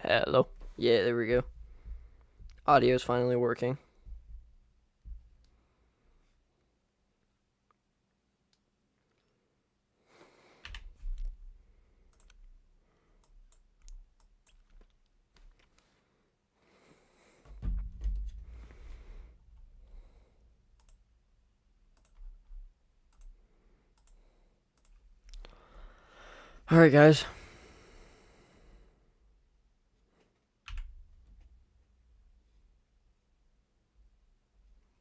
Hello. Yeah, there we go. Audio's finally working. All right, guys.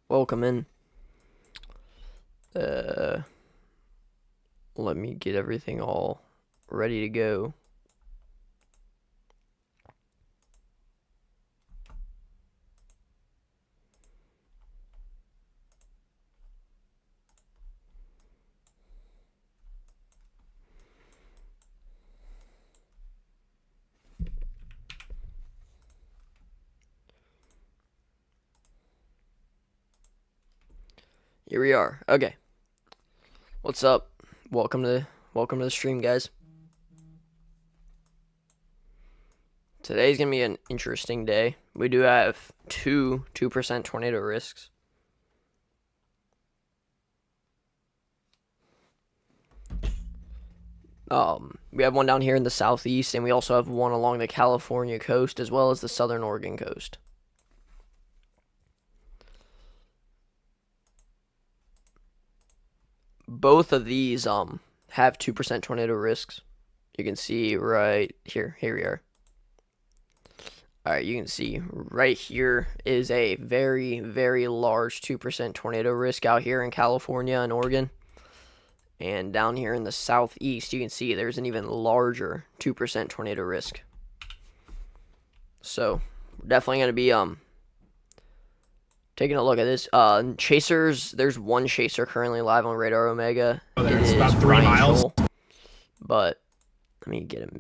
Welcome in. Let me get everything all ready to go. Here we are. Okay. What's up? Welcome to the stream, guys. Today's gonna be an interesting day. We do have 2% tornado risks. We have one down here in the southeast, and we also have one along the California coast as well as the southern Oregon coast. Both of these have 2% tornado risks. You can see right here. Here we are. All right, you can see right here is a very, very large 2% tornado risk out here in California and Oregon. And down here in the southeast, you can see there's an even larger 2% tornado risk. So, we're definitely going to be taking a look at this. Chasers, there's one chaser currently live on Radar Omega. It is about 3 Ryan miles. Scholl, but let me get him.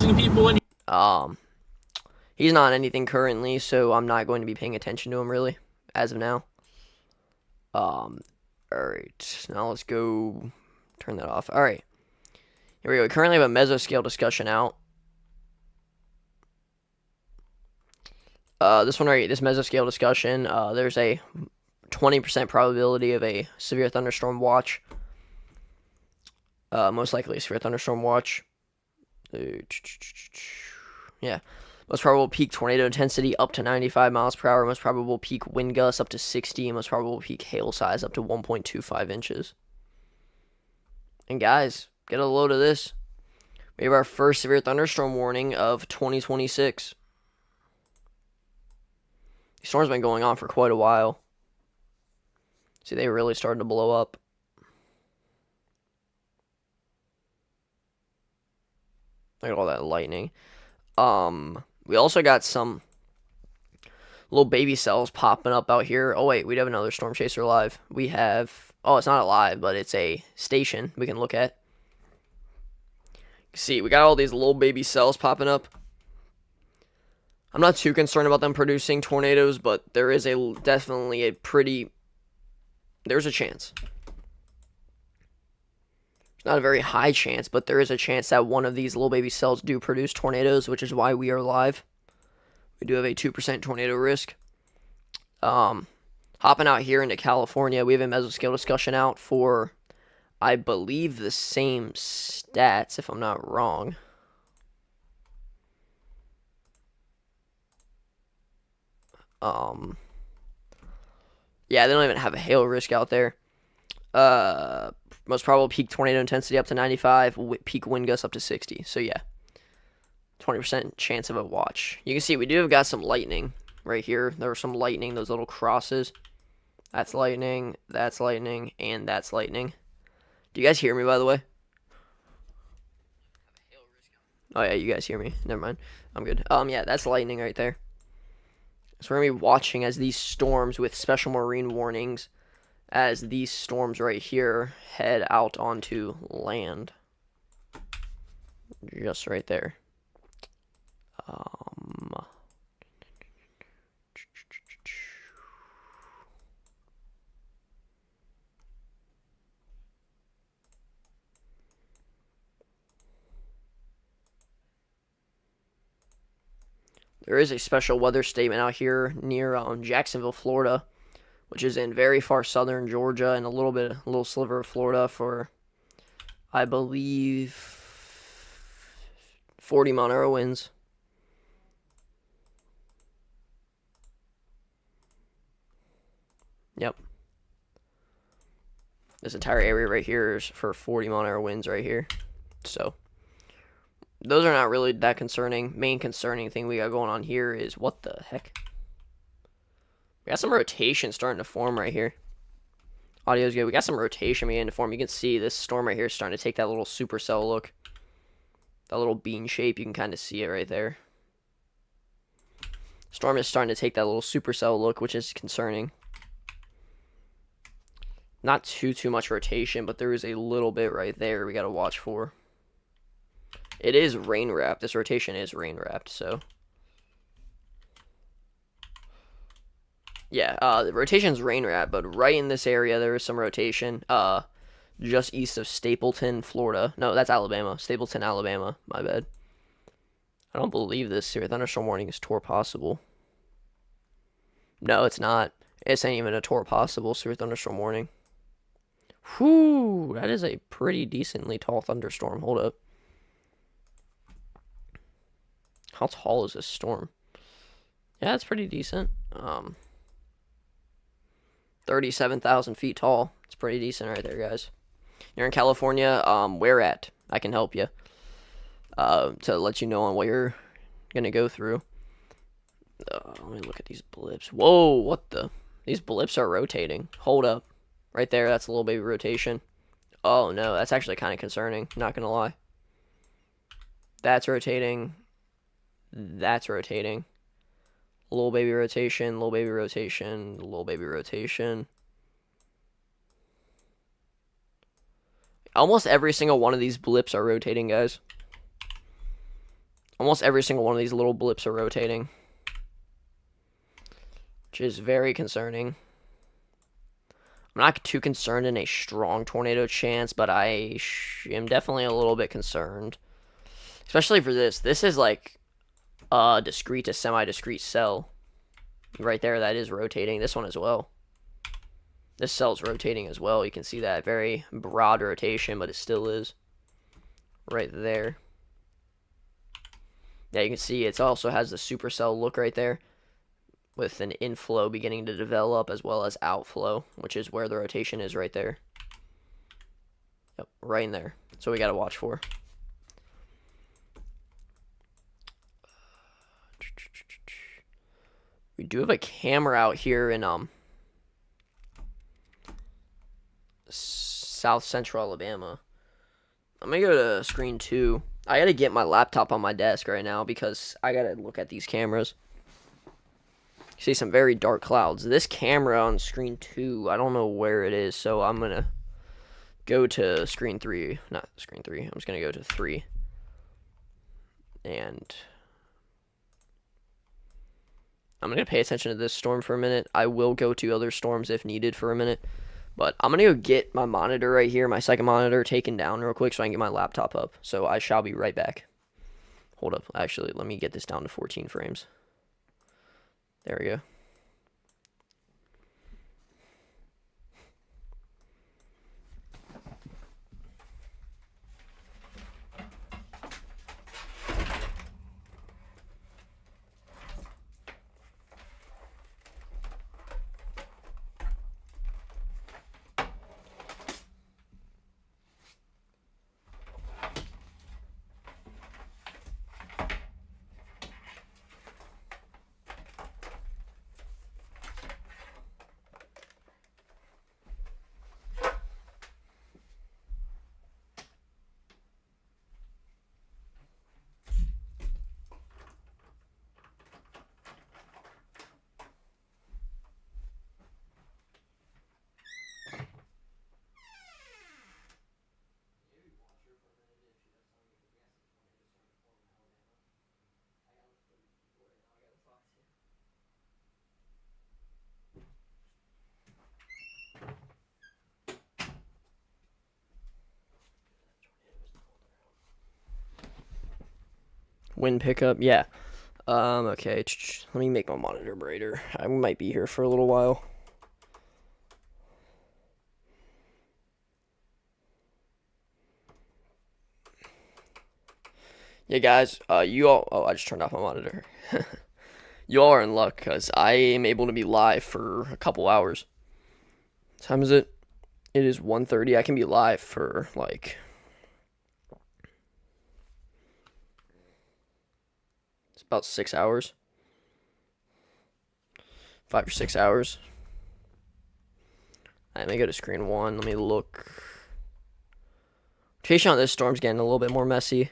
He's not anything currently, so I'm not going to be paying attention to him really as of now. All right, now let's go turn that off. All right, here we go. We currently have a mesoscale discussion out. This one right, this mesoscale discussion. There's a 20% probability of a severe thunderstorm watch. Most likely a severe thunderstorm watch. Yeah. Most probable peak tornado intensity up to 95 miles per hour. Most probable peak wind gusts up to 60. Most probable peak hail size up to 1.25 inches. And guys, get a load of this. We have our first severe thunderstorm warning of 2026. These storms have been going on for quite a while. See, they really started to blow up. Look at all that lightning. We also got some little baby cells popping up out here. Oh, wait, we have another storm chaser live. We have, oh, it's not alive, but it's a station we can look at. See, we got all these little baby cells popping up. I'm not too concerned about them producing tornadoes, but there is definitely a pretty, there's a chance. It's not a very high chance, but there is a chance that one of these little baby cells do produce tornadoes, which is why we are live. We do have a 2% tornado risk. Hopping out here into California, we have a mesoscale discussion out for, I believe, the same stats, if I'm not wrong. Yeah, they don't even have a hail risk out there. Most probable peak tornado intensity up to 95, peak wind gusts up to 60. So yeah, 20% chance of a watch. You can see we do have got some lightning right here. There was some lightning, those little crosses. That's lightning, and that's lightning. Do you guys hear me, by the way? Oh yeah, you guys hear me. Never mind. I'm good. Yeah, that's lightning right there. So we're going to be watching as these storms with special marine warnings, as these storms right here head out onto land. Just right there. There is a special weather statement out here near Jacksonville, Florida, which is in very far southern Georgia and a little sliver of Florida for, I believe, 40-mile-an-hour winds. Yep. This entire area right here is for 40-mile-an-hour winds right here. So, those are not really that concerning. Main concerning thing we got going on here is, what the heck? We got some rotation starting to form right here. Audio's good. We got some rotation beginning to form. You can see this storm right here is starting to take that little supercell look. That little bean shape, you can kind of see it right there. Storm is starting to take that little supercell look, which is concerning. Not too much rotation, but there is a little bit right there we got to watch for. It is rain wrapped. This rotation is rain wrapped, so. Yeah, the rotation's rain wrapped, but right in this area there is some rotation. Just east of Stapleton, Florida. No, that's Alabama. Stapleton, Alabama. My bad. I don't believe this severe thunderstorm warning is TOR possible. No, it's not. It's ain't even a TOR possible severe thunderstorm warning. Whew, that is a pretty decently tall thunderstorm. Hold up. How tall is this storm? Yeah, it's pretty decent. 37,000 feet tall. It's pretty decent right there, guys. You're in California, where at? I can help you. To let you know on what you're gonna go through. Let me look at these blips. Whoa, what the? These blips are rotating. Hold up. Right there, that's a little baby rotation. Oh no, that's actually kind of concerning. Not gonna lie. That's rotating. That's rotating. Little baby rotation, little baby rotation, little baby rotation. Almost every single one of these blips are rotating, guys. Almost every single one of these little blips are rotating. Which is very concerning. I'm not too concerned in a strong tornado chance, but I am definitely a little bit concerned. Especially for this. This is like a discrete to semi-discrete cell. Right there, that is rotating. This one as well. This cell's rotating as well. You can see that very broad rotation, but it still is. Right there. Yeah, you can see it also has the supercell look right there. With an inflow beginning to develop as well as outflow, which is where the rotation is right there. Yep, right in there. So we got to watch for. We do have a camera out here in South Central Alabama. I'm gonna go to screen 2. I gotta get my laptop on my desk right now because I gotta look at these cameras. You see some very dark clouds. This camera on screen 2, I don't know where it is, so I'm gonna go to screen 3. Not screen 3. I'm just gonna go to 3. And I'm going to pay attention to this storm for a minute. I will go to other storms if needed for a minute. But I'm going to go get my monitor right here, my second monitor, taken down real quick so I can get my laptop up. So I shall be right back. Hold up. Actually, let me get this down to 14 frames. There we go. Wind pickup, yeah. Okay. Let me make my monitor brighter. I might be here for a little while. Yeah, guys, you all, oh, I just turned off my monitor. You all are in luck, because I am able to be live for a couple hours. What time is it? It is 1:30. I can be live for, like, it's about 6 hours. 5 or 6 hours. Let me go to screen 1. Let me look. Rotation on this storm's getting a little bit more messy.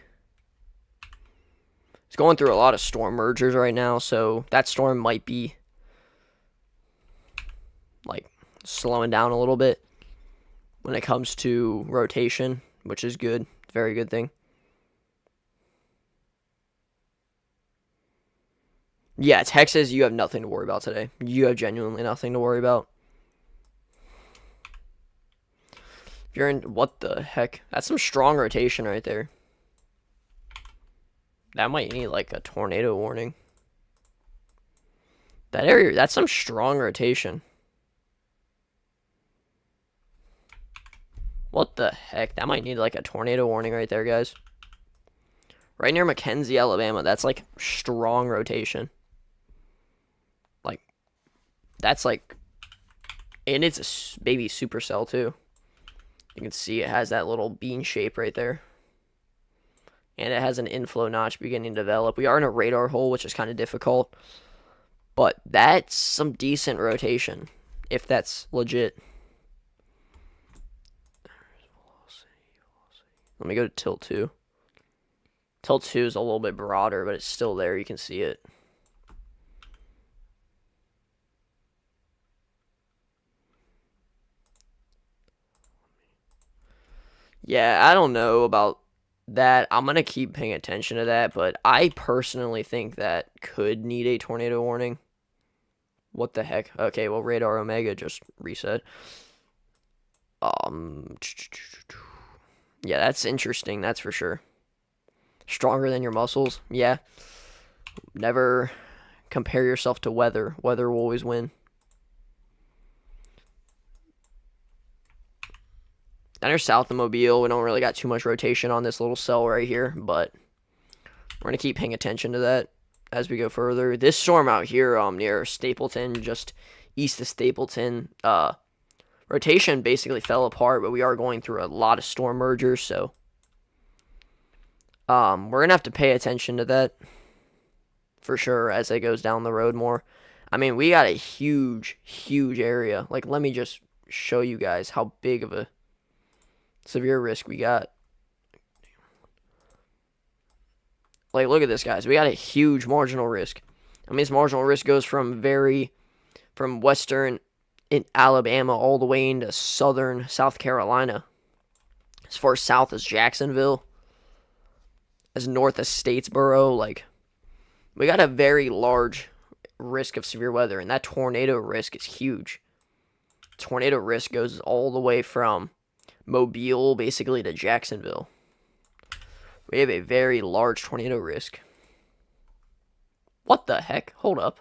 It's going through a lot of storm mergers right now, so that storm might be, like, slowing down a little bit when it comes to rotation, which is good. Very good thing. Yeah, Texas, you have nothing to worry about today. You have genuinely nothing to worry about. If you're in, what the heck? That's some strong rotation right there. That might need, like, a tornado warning. That area, that's some strong rotation. What the heck? That might need, like, a tornado warning right there, guys. Right near McKenzie, Alabama. That's, like, strong rotation. Like, that's, like, and it's a baby supercell, too. You can see it has that little bean shape right there. And it has an inflow notch beginning to develop. We are in a radar hole, which is kind of difficult. But that's some decent rotation, if that's legit. Let me go to tilt 2. Tilt 2 is a little bit broader, but it's still there. You can see it. Yeah, I don't know about that. I'm going to keep paying attention to that, but I personally think that could need a tornado warning. What the heck? Okay, well, Radar Omega just reset. Yeah, that's interesting, that's for sure. Stronger than your muscles? Yeah. Never compare yourself to weather. Weather will always win. Down here south of Mobile, we don't really got too much rotation on this little cell right here, but we're going to keep paying attention to that as we go further. This storm out here near Stapleton, just east of Stapleton, rotation basically fell apart, but we are going through a lot of storm mergers, so we're going to have to pay attention to that for sure as it goes down the road more. I mean, we got a huge, huge area. Like, let me just show you guys how big of a severe risk we got. Like, look at this, guys. We got a huge marginal risk. I mean, this marginal risk goes from western in Alabama all the way into southern South Carolina. As far south as Jacksonville. As north as Statesboro. Like, we got a very large risk of severe weather, and that tornado risk is huge. Tornado risk goes all the way from Mobile, basically, to Jacksonville. We have a very large tornado risk. What the heck? Hold up.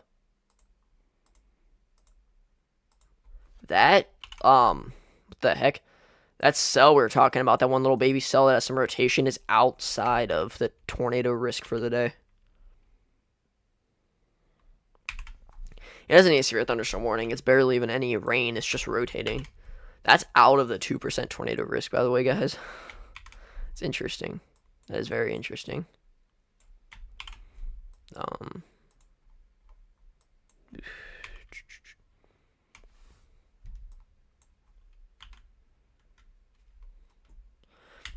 That, what the heck? That cell we were talking about, that one little baby cell that has some rotation, is outside of the tornado risk for the day. It doesn't need a severe thunderstorm warning. It's barely even any rain. It's just rotating. That's out of the 2% tornado risk, by the way, guys. It's interesting. That is very interesting. You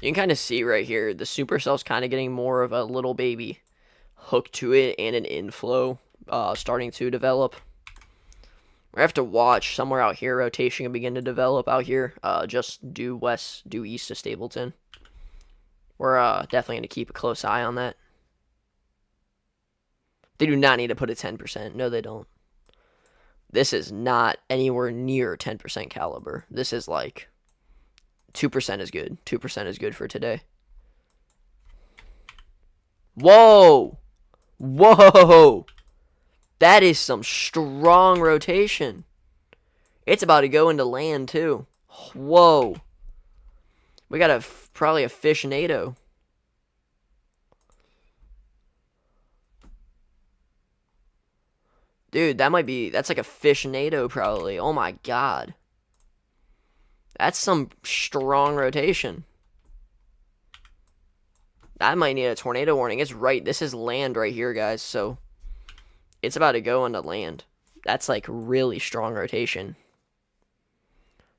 can kind of see right here, the supercell's kind of getting more of a little baby hook to it and an inflow starting to develop. We have to watch somewhere out here rotation can begin to develop out here, just due east of Stapleton. We're definitely going to keep a close eye on that. They do not need to put a 10%. No, they don't. This is not anywhere near 10% caliber. This is like 2% is good. 2% is good for today. Whoa! Whoa! That is some strong rotation. It's about to go into land, too. Whoa. We got probably a fishnado. Dude, that's like a fishnado probably. Oh my god. That's some strong rotation. That might need a tornado warning. This is land right here, guys, so it's about to go into land. That's like really strong rotation.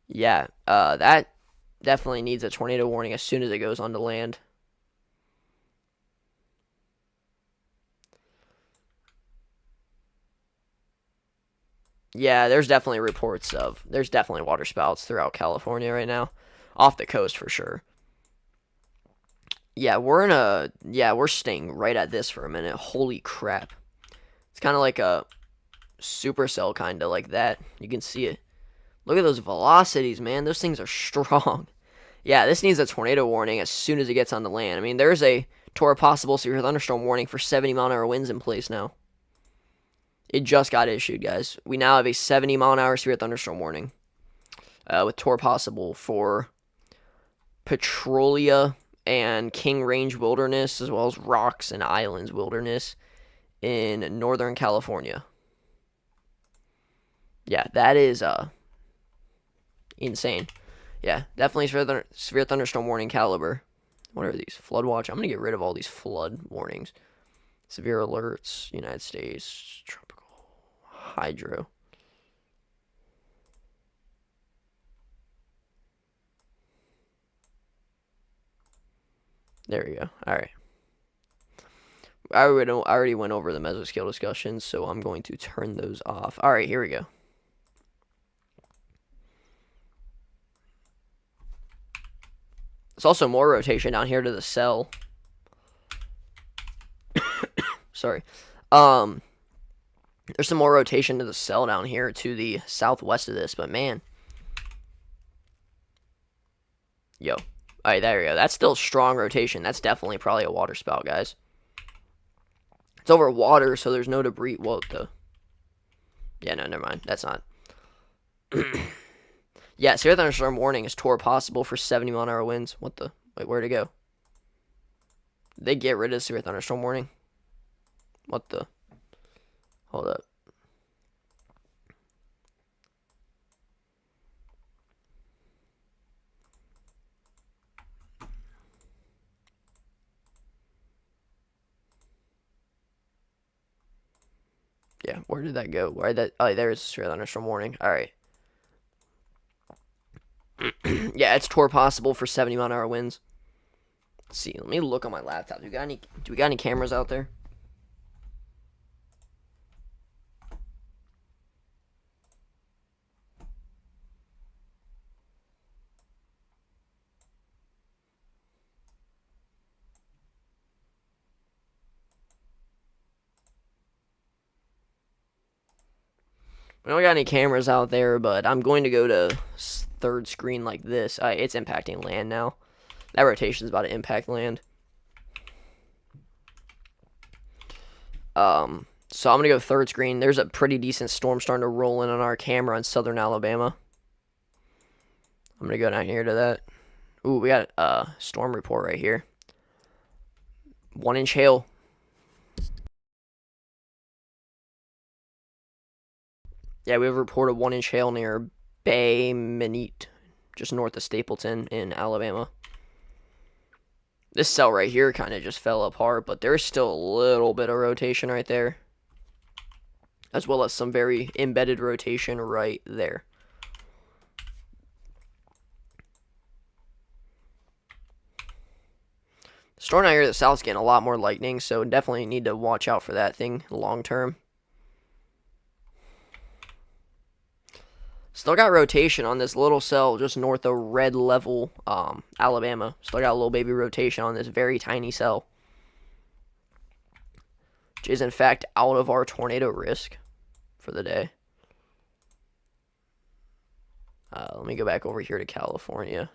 Yeah, that definitely needs a tornado warning as soon as it goes onto land. Yeah, there's definitely water spouts throughout California right now. Off the coast for sure. Yeah, we're staying right at this for a minute. Holy crap. It's kind of like a supercell, kind of like that. You can see it. Look at those velocities, man. Those things are strong. Yeah, this needs a tornado warning as soon as it gets on the land. I mean, there's a Torah possible severe thunderstorm warning for 70-mile-an-hour winds in place now. It just got issued, guys. We now have a 70-mile-an-hour severe thunderstorm warning with Torah possible for Petrolia and King Range Wilderness, as well as Rocks and Islands Wilderness in Northern California. Yeah, that is insane. Yeah, definitely severe thunderstorm warning caliber. What are these? Flood watch. I'm going to get rid of all these flood warnings. Severe alerts, United States, tropical, hydro. There we go. All right. I already went over the mesoscale discussions, so I'm going to turn those off. All right, here we go. There's also more rotation down here to the cell. Sorry. There's some more rotation to the cell down here to the southwest of this, but man. Yo. Alright, there we go. That's still strong rotation. That's definitely probably a water spout, guys. It's over water, so there's no debris. Whoa, yeah, no, never mind. That's not. Yeah, severe thunderstorm warning is Torah possible for 70-mile-an-hour winds. What the? Wait, where'd it go? Did they get rid of severe thunderstorm warning? What the? Hold up. Yeah, where did that go? Where that? Oh, there's a severe thunderstorm warning. All right. Yeah, it's Torah possible for 70-mile-an-hour winds. Let's see. Let me look on my laptop. Do we got any cameras out there? We don't got any cameras out there, but I'm going to go to third screen like this. It's impacting land now. That rotation is about to impact land. So I'm going to go third screen. There's a pretty decent storm starting to roll in on our camera in southern Alabama. I'm going to go down here to that. Ooh, we got a storm report right here. 1-inch hail. Yeah, we have a report of 1-inch hail near Bay Minette, just north of Stapleton in Alabama. This cell right here kind of just fell apart, but there's still a little bit of rotation right there, as well as some very embedded rotation right there. The storm out here to the south is getting a lot more lightning, so definitely need to watch out for that thing long term. Still got rotation on this little cell just north of Red Level, Alabama. Still got a little baby rotation on this very tiny cell, which is in fact out of our tornado risk for the day. Let me go back over here to California.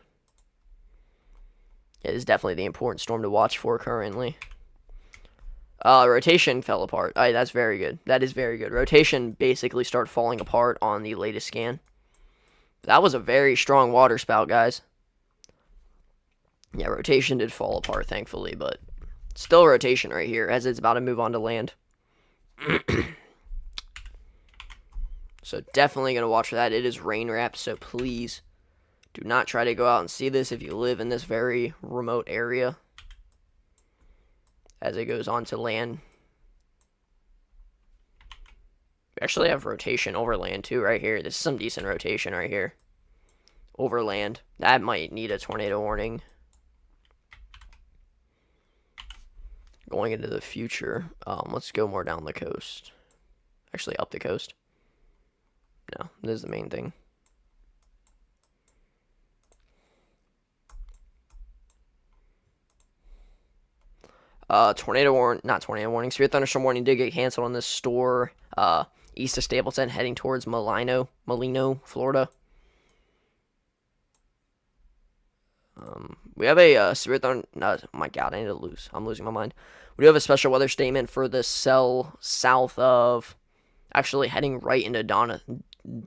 It is definitely the important storm to watch for currently. Rotation fell apart. Alright, that's very good. That is very good. Rotation basically started falling apart on the latest scan. That was a very strong water spout, guys. Yeah, rotation did fall apart, thankfully, but still rotation right here as it's about to move on to land. So definitely going to watch for that. It is rain wrapped, so please do not try to go out and see this if you live in this very remote area as it goes on to land. We actually have rotation over land too right here. This is some decent rotation right here. Over land. That might need a tornado warning. Going into the future. Let's go more down the coast. Actually, up the coast. No, this is the main thing. Not tornado warning. Severe thunderstorm warning did get canceled on this store. East of Stapleton, heading towards Molino, Florida. We have a severe thunder. No, oh my God, I need to lose. I'm losing my mind. We do have a special weather statement for the cell south of. Actually, heading right into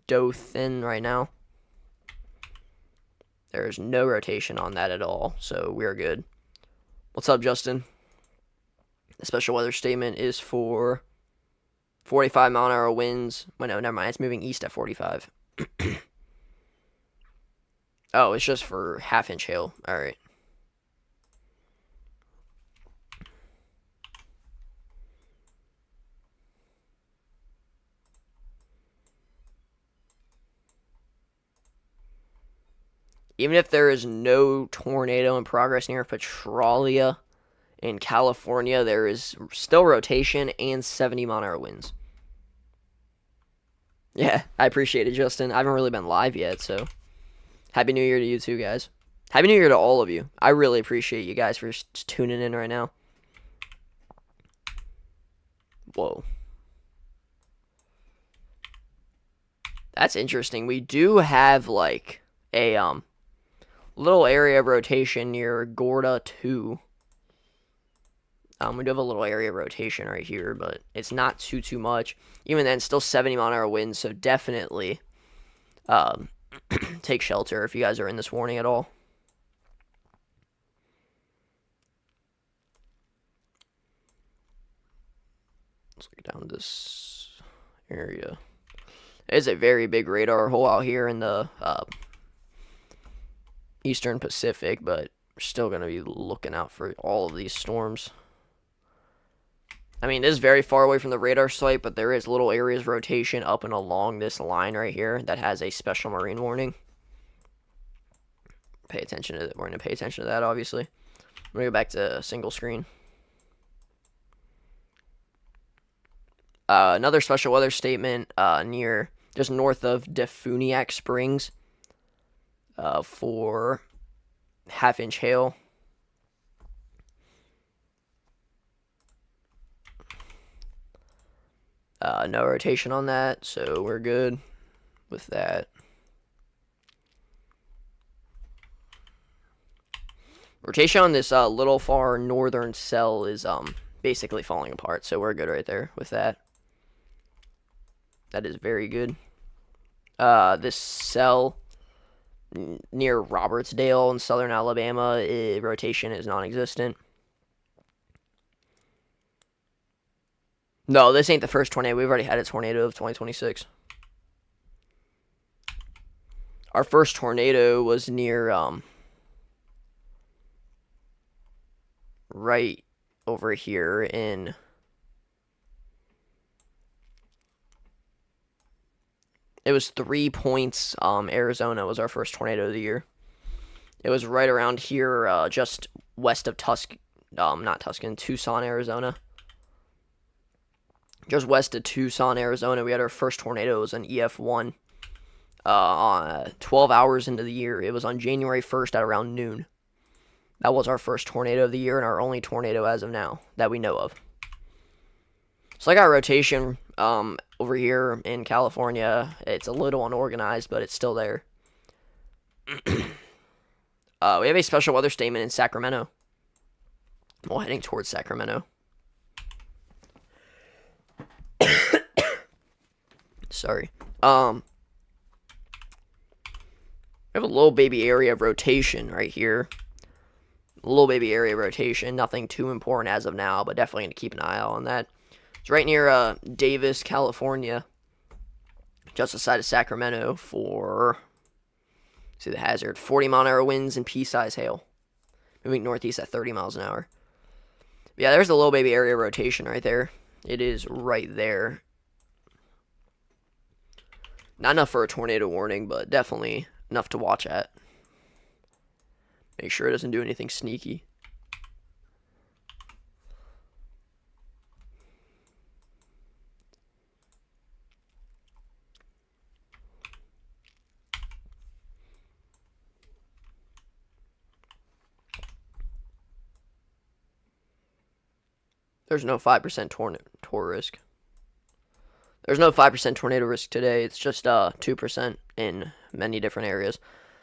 Dothan right now. There's no rotation on that at all, so we're good. What's up, Justin? The special weather statement is for 45-mile-an-hour winds. Well, no, never mind. It's moving east at 45. Oh, it's just for half-inch hail. All right. Even if there is no tornado in progress near Petralia in California, there is still rotation and 70-mile-an-hour winds. Yeah, I appreciate it, Justin. I haven't really been live yet, so Happy New Year to you too, guys. Happy New Year to all of you. I really appreciate you guys for tuning in right now. Whoa. That's interesting. We do have, like, a, little area of rotation near Gorda 2. We do have a little area of rotation right here, but it's not too much. Even then, still 70-mile-an-hour winds, so definitely take shelter if you guys are in this warning at all. Let's look down this area. It's a very big radar hole out here in the Eastern Pacific, but we're still going to be looking out for all of these storms. I mean, this is very far away from the radar site, but there is little areas of rotation up and along this line right here that has a special marine warning. Pay attention to that. We're going to pay attention to that, obviously. I'm going to go back to single screen. Another special weather statement near just north of Defuniak Springs for half-inch hail. No rotation on that, so we're good with that. Rotation on this little far northern cell is basically falling apart, so we're good right there with that. That is very good. This cell near Robertsdale in southern Alabama, rotation is non-existent. No, this ain't the first tornado. We've already had a tornado of 2026. Our first tornado was near right over here in it was 3 Points, Arizona was our first tornado of the year. It was right around here, just west of Tucson, Arizona. Just west of Tucson, Arizona, we had our first tornado. It was an EF1. 12 hours into the year. It was on January 1st at around noon. That was our first tornado of the year and our only tornado as of now that we know of. So I got rotation over here in California. It's a little unorganized, but it's still there. We have a special weather statement in Sacramento. Well, heading towards Sacramento. Sorry. We have a little baby area of rotation right here. A little baby area rotation. Nothing too important as of now, but definitely going to keep an eye out on that. It's right near Davis, California. Just outside of Sacramento for, see the hazard, 40-mile-an-hour winds and pea-size hail. Moving northeast at 30 miles an hour. Yeah, there's a little baby area rotation right there. It is right there. Not enough for a tornado warning, but definitely enough to watch at. Make sure it doesn't do anything sneaky. There's no 5% tornado risk. There's no 5% tornado risk today. It's just 2% in many different areas.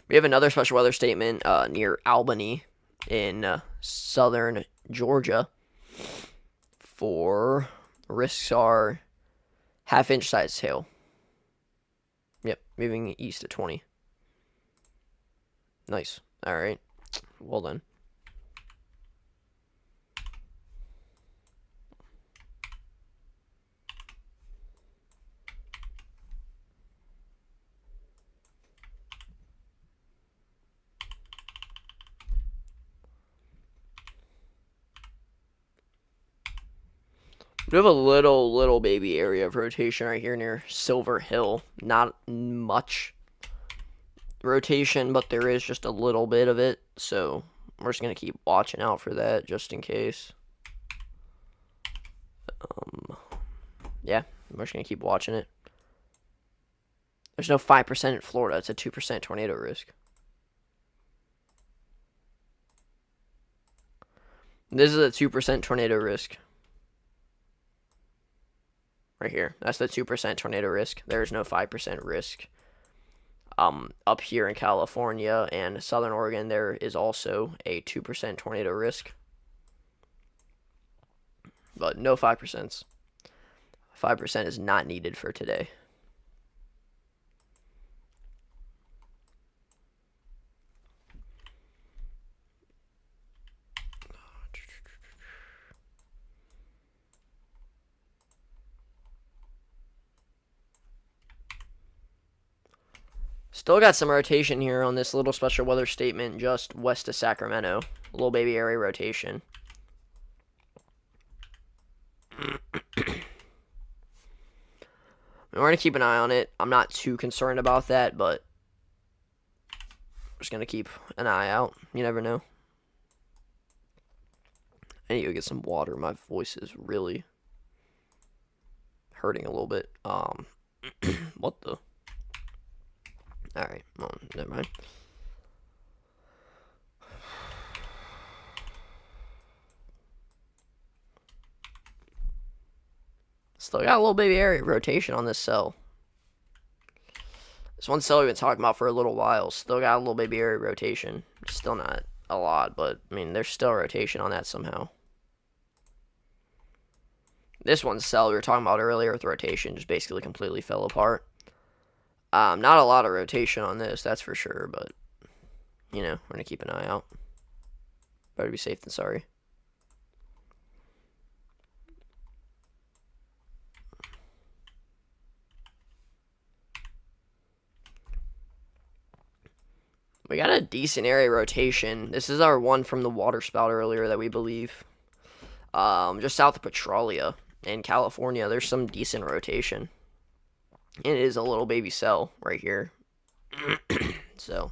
We have another special weather statement near Albany in southern Georgia. For risks are half-inch size hail. Yep, moving east at 20. Nice. All right. Well done. We have a little baby area of rotation right here near Silver Hill. Not much rotation, but there is just a little bit of it. So we're just going to keep watching out for that just in case. Yeah, we're just going to keep watching it. There's no 5% in Florida. It's a 2% tornado risk. This is a 2% tornado risk. Right here. That's the 2% tornado risk. There's no 5% risk. Up here in California and Southern Oregon, there is also a 2% tornado risk. But no 5%. 5% is not needed for today. Still got some rotation here on this little special weather statement just west of Sacramento. A little baby area rotation. We're going to keep an eye on it. I'm not too concerned about that, but I'm just going to keep an eye out. You never know. I need to go get some water. My voice is really hurting a little bit. What the? Alright, well, never mind. Still got a little baby area rotation on this cell. This one cell we've been talking about for a little while. Still got a little baby area rotation. Still not a lot, but, I mean, there's still rotation on that somehow. This one cell we were talking about earlier with rotation just basically completely fell apart. Not a lot of rotation on this, that's for sure, but, you know, we're going to keep an eye out. Better be safe than sorry. We got a decent area rotation. This is our one from the water spout earlier that we believe. Just south of Petralia in California, there's some decent rotation. It is a little baby cell right here. So,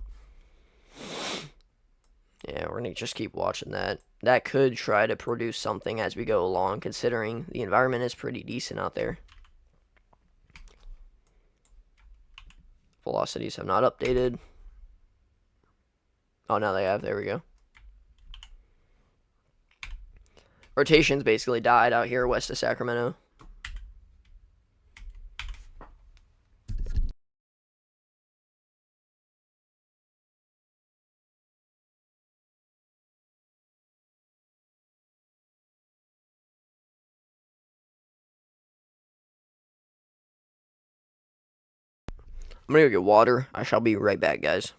yeah, we're going to just keep watching that. That could try to produce something as we go along, considering the environment is pretty decent out there. Velocities have not updated. Oh, now they have. There we go. Rotation's basically died out here west of Sacramento. I'm gonna go get water. I shall be right back, guys.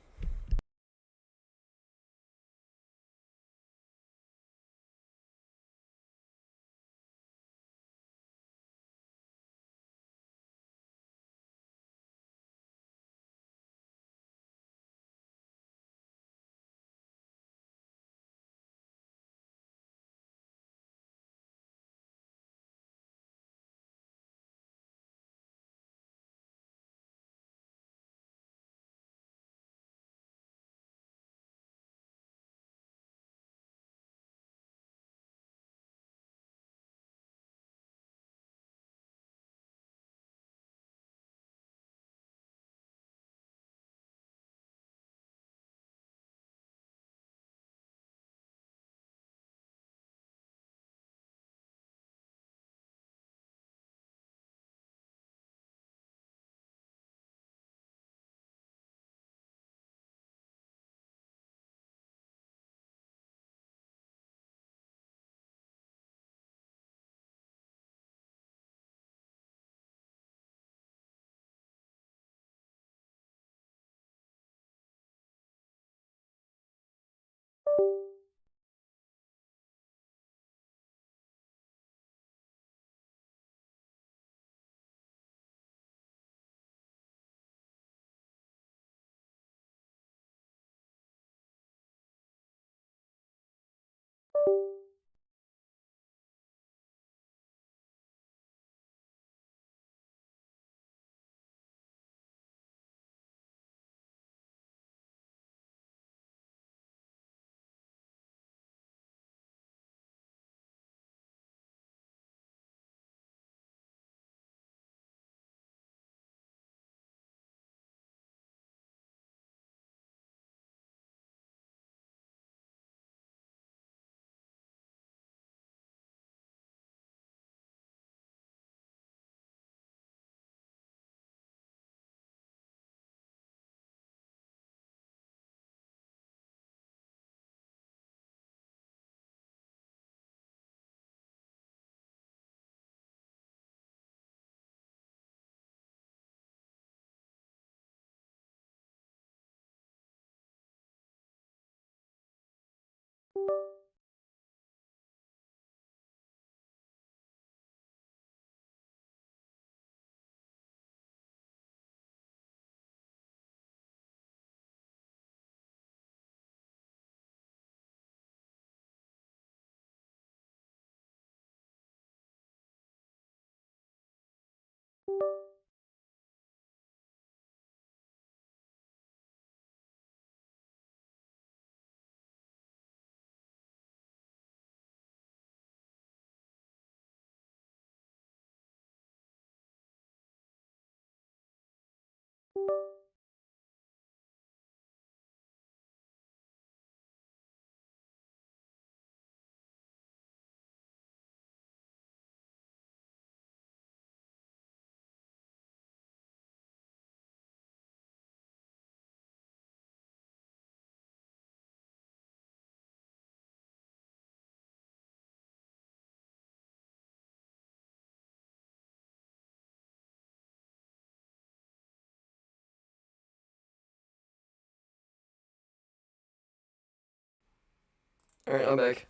All right, I'm back.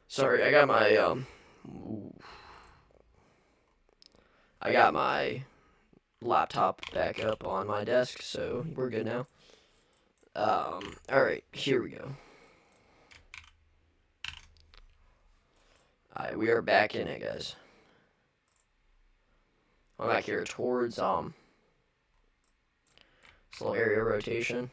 Sorry, I got my laptop back up on my desk, so we're good now. All right, here we go. All right, we are back in it, guys. I'm back here towards slow area rotation.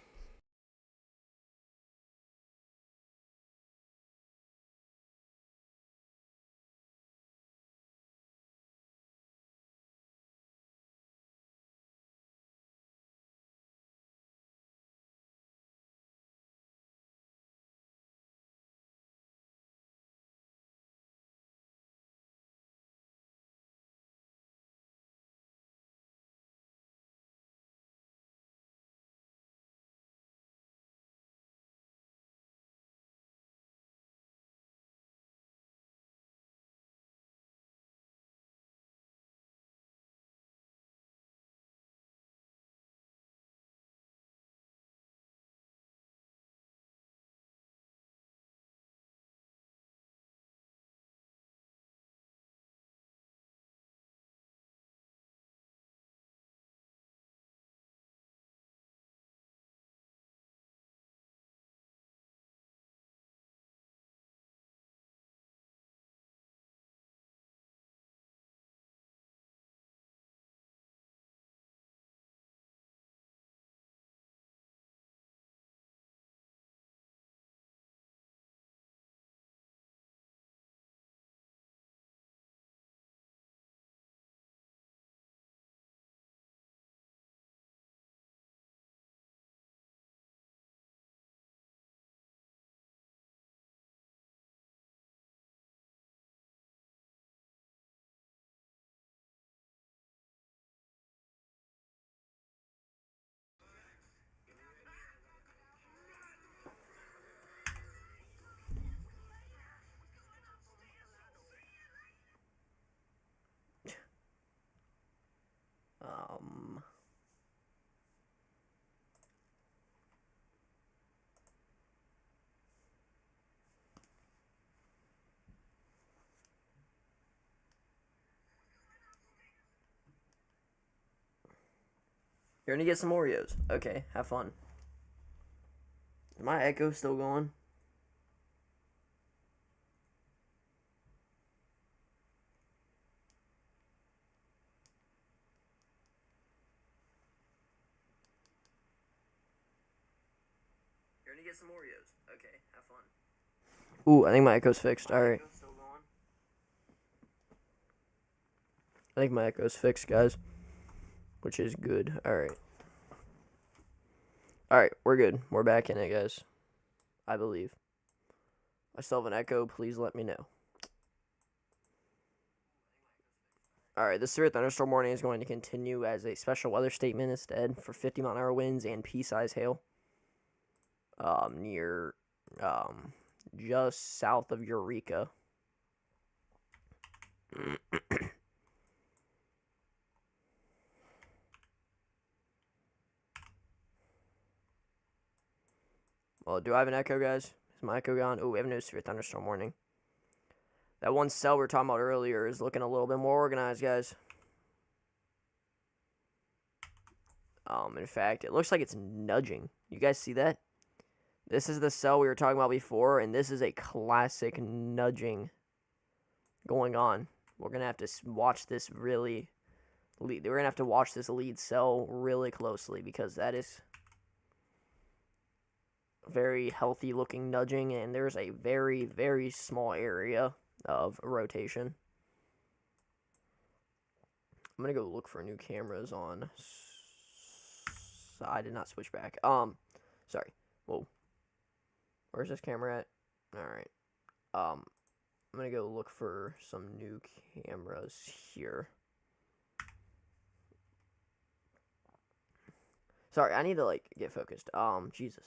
You're gonna get some Oreos. Okay, have fun. Is my echo still going? You're gonna get some Oreos. Okay, have fun. Ooh, I think my echo's fixed. Alright. I think my echo's fixed, guys. Which is good. Alright. Alright, we're good. We're back in it, guys. I believe. I still have an echo. Please let me know. Alright, this severe thunderstorm warning is going to continue as a special weather statement instead for 50-mile-an-hour winds and pea-size hail. Near, just south of Eureka. Well, do I have an echo, guys? Is my echo gone? Oh, we have no severe thunderstorm warning. That one cell we were talking about earlier is looking a little bit more organized, guys. In fact, it looks like it's nudging. You guys see that? This is the cell we were talking about before, and this is a classic nudging going on. We're going to have to watch this really... We're going to have to watch this lead cell really closely because that is very healthy looking nudging, and there's a very, very small area of rotation. I'm going to go look for new cameras on... I did not switch back. Sorry. Whoa. Where's this camera at? Alright. I'm gonna go look for some new cameras here. Sorry, I need to, like, get focused. Jesus.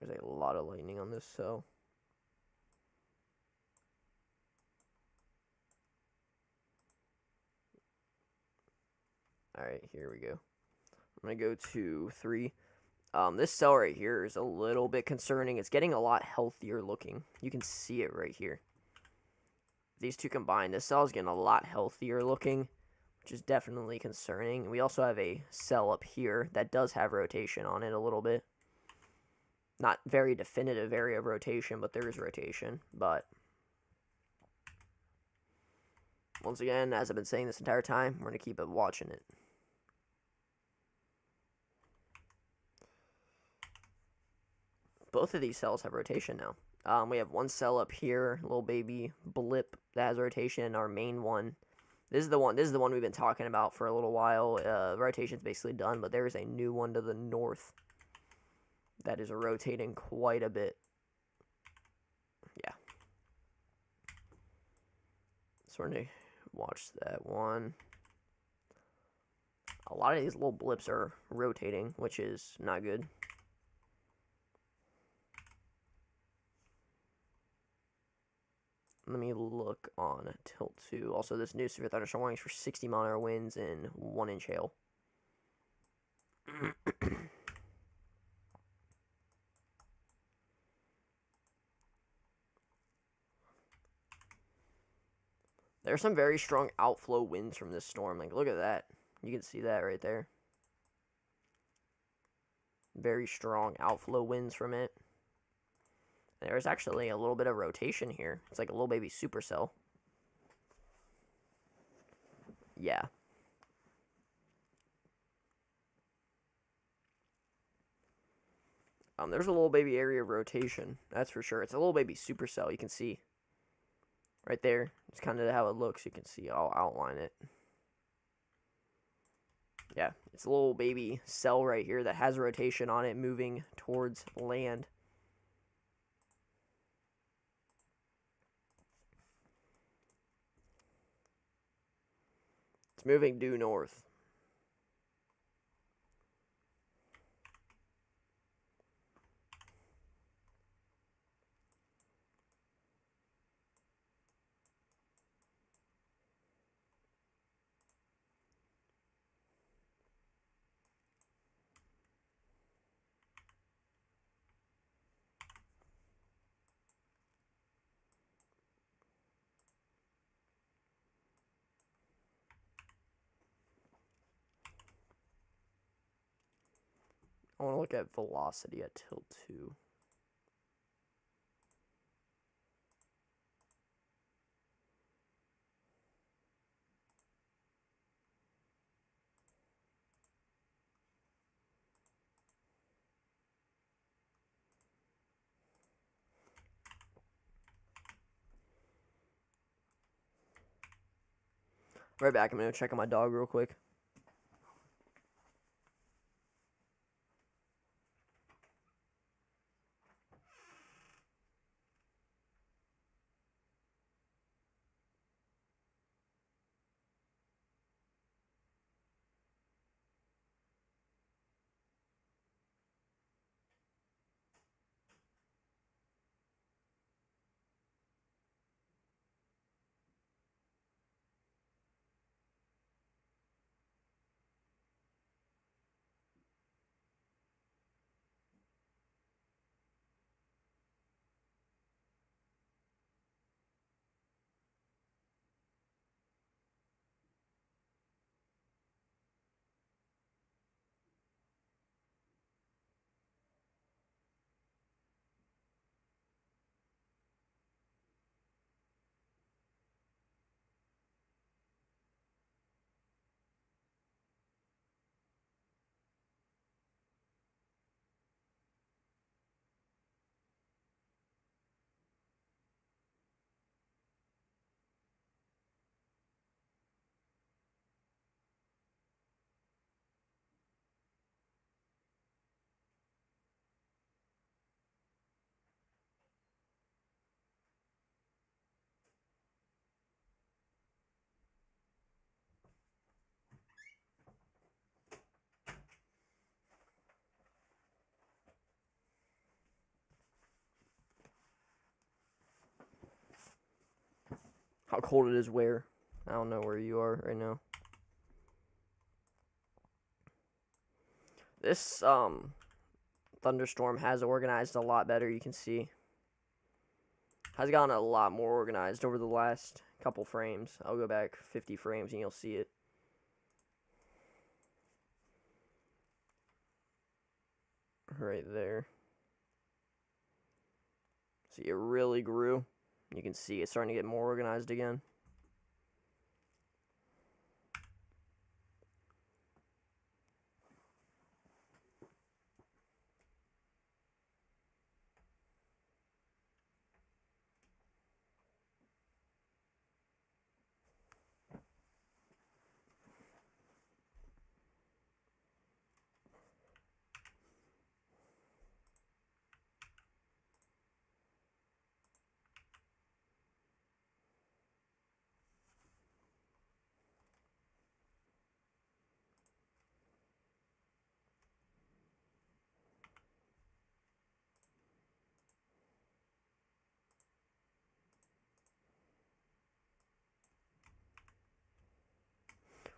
There's a lot of lightning on this cell. Alright, here we go. I'm going to go to 3. This cell right here is a little bit concerning. It's getting a lot healthier looking. You can see it right here. These two combined, this cell is getting a lot healthier looking, which is definitely concerning. We also have a cell up here that does have rotation on it a little bit. Not very definitive area of rotation, but there is rotation. But once again, as I've been saying this entire time, we're going to keep watching it. Both of these cells have rotation now. We have one cell up here, little baby blip that has rotation, and our main one. This is the one we've been talking about for a little while. Rotation's basically done, but there is a new one to the north that is rotating quite a bit. Yeah. So we're gonna watch that one. A lot of these little blips are rotating, which is not good. Let me look on Tilt 2. Also, this new severe thunderstorm warning is for 60-mile-an-hour winds and 1-inch hail. There's some very strong outflow winds from this storm. Like, look at that. You can see that right there. Very strong outflow winds from it. There's actually a little bit of rotation here. It's like a little baby supercell. Yeah. There's a little baby area of rotation. That's for sure. It's a little baby supercell. You can see right there. It's kind of how it looks. You can see. I'll outline it. Yeah. It's a little baby cell right here that has rotation on it moving towards land. It's moving due north. I want to look at velocity at tilt 2. Right back. I'm going to check on my dog real quick. How cold it is where? I don't know where you are right now. This thunderstorm has organized a lot better, you can see. Has gotten a lot more organized over the last couple frames. I'll go back 50 frames and you'll see it. Right there. See, it really grew. You can see it's starting to get more organized again.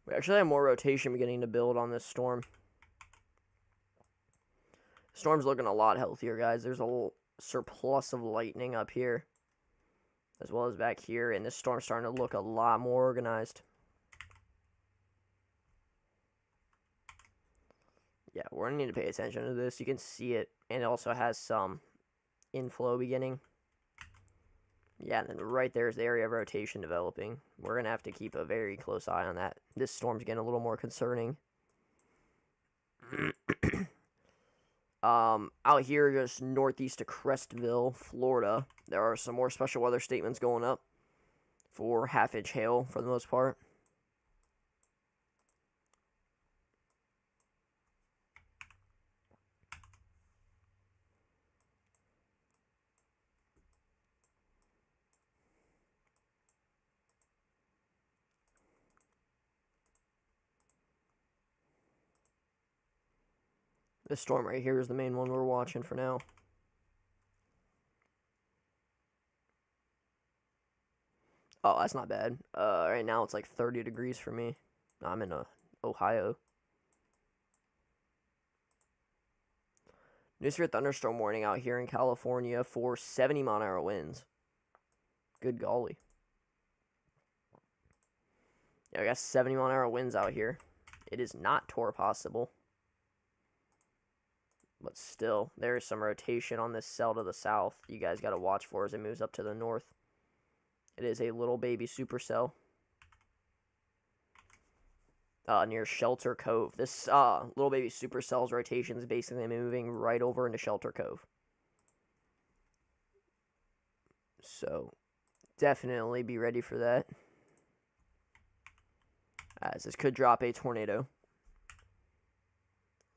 We actually have more rotation beginning to build on this storm. Storm's looking a lot healthier, guys. There's a little surplus of lightning up here, as well as back here, and this storm's starting to look a lot more organized. Yeah, we're going to need to pay attention to this. You can see it, and it also has some inflow beginning. Yeah, and then right there's the area of rotation developing. We're going to have to keep a very close eye on that. This storm's getting a little more concerning. Out here, just northeast of Crestville, Florida, there are some more special weather statements going up for half-inch hail for the most part. This storm right here is the main one we're watching for now. Oh, that's not bad. Right now it's like 30 degrees for me. I'm in Ohio. New severe thunderstorm warning out here in California for 70-mile-an-hour winds. Good golly. Yeah, I got 70-mile-an-hour winds out here. It is not tour possible. But still, there is some rotation on this cell to the south you guys got to watch for as it moves up to the north. It is a little baby supercell. Near Shelter Cove. This little baby supercell's rotation is basically moving right over into Shelter Cove. So, definitely be ready for that, as this could drop a tornado.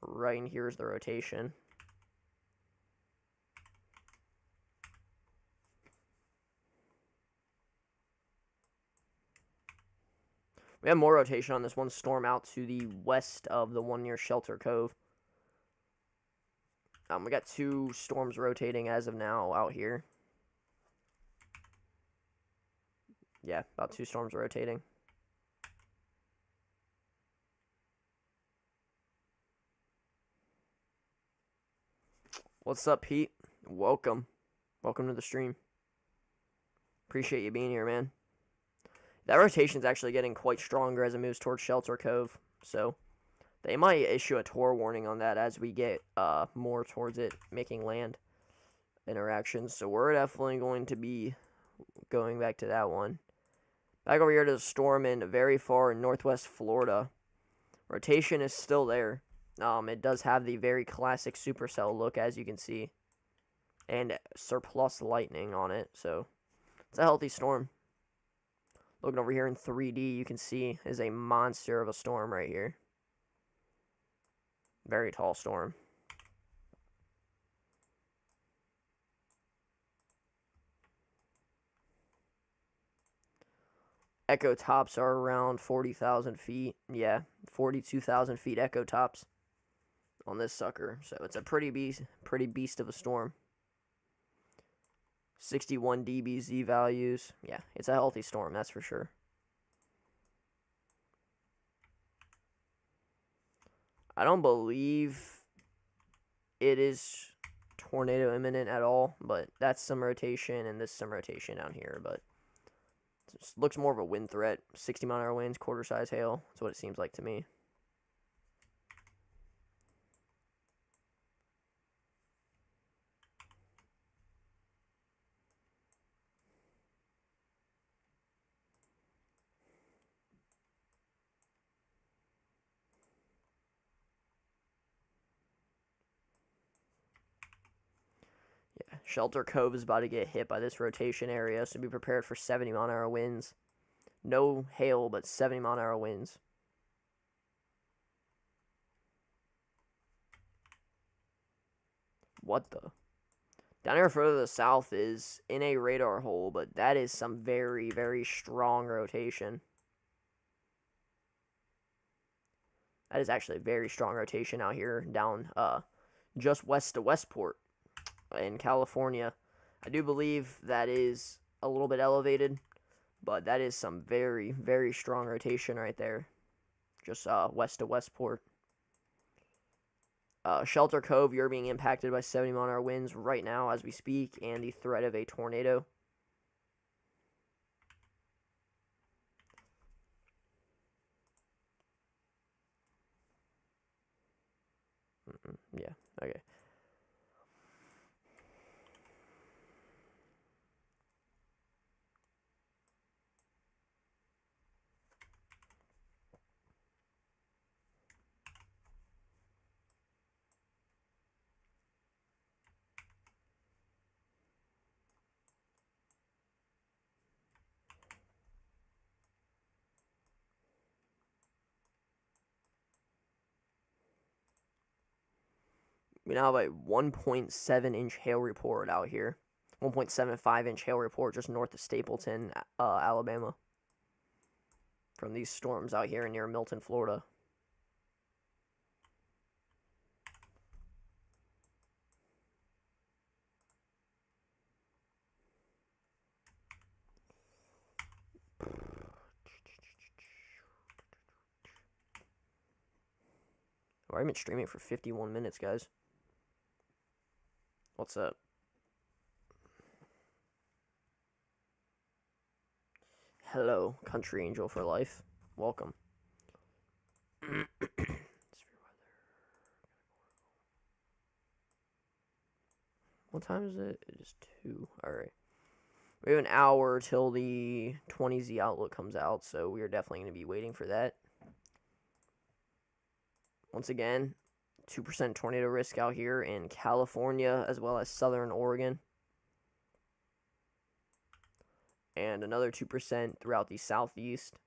Right in here is the rotation. We have more rotation on this one storm out to the west of the one near Shelter Cove. We got 2 storms rotating as of now out here. Yeah, about 2 storms rotating. What's up, Pete? Welcome. Welcome to the stream. Appreciate you being here, man. That rotation's actually getting quite stronger as it moves towards Shelter Cove. So, they might issue a Tor warning on that as we get more towards it, making land interactions. So, we're definitely going to be going back to that one. Back over here to the storm in very far northwest Florida. Rotation is still there. It does have the very classic supercell look, as you can see, and surplus lightning on it, so it's a healthy storm. Looking over here in 3D, you can see is a monster of a storm right here. Very tall storm. Echo tops are around 40,000 feet. Yeah, 42,000 feet echo tops on this sucker. So it's a pretty beast of a storm. 61 dBz values. Yeah, it's a healthy storm, that's for sure. I don't believe it is tornado imminent at all, but that's some rotation and this some rotation down here, but it looks more of a wind threat. 60-mile-an-hour winds, quarter-size hail. That's what it seems like to me. Yeah, Shelter Cove is about to get hit by this rotation area, so be prepared for 70-mile-an-hour winds. No hail, but 70-mile-an-hour winds. What the? Down here further to the south is in a radar hole, but that is some very, very strong rotation. That is actually a very strong rotation out here down just west of Westport in California. I do believe that is a little bit elevated, but that is some very, very strong rotation right there. Just west of Westport. Shelter Cove, you're being impacted by 70-mile-an-hour winds right now as we speak, and the threat of a tornado. Yeah, okay. We now have a 1.7-inch hail report out here. 1.75-inch hail report just north of Stapleton, Alabama. From these storms out here near Milton, Florida. Oh, I've been streaming for 51 minutes, guys. What's up? Hello, Country Angel for life. Welcome. What time is it? It is 2. Alright. We have an hour till the 20Z outlook comes out, so we are definitely going to be waiting for that. Once again, 2% tornado risk out here in California as well as southern Oregon. And another 2% throughout the southeast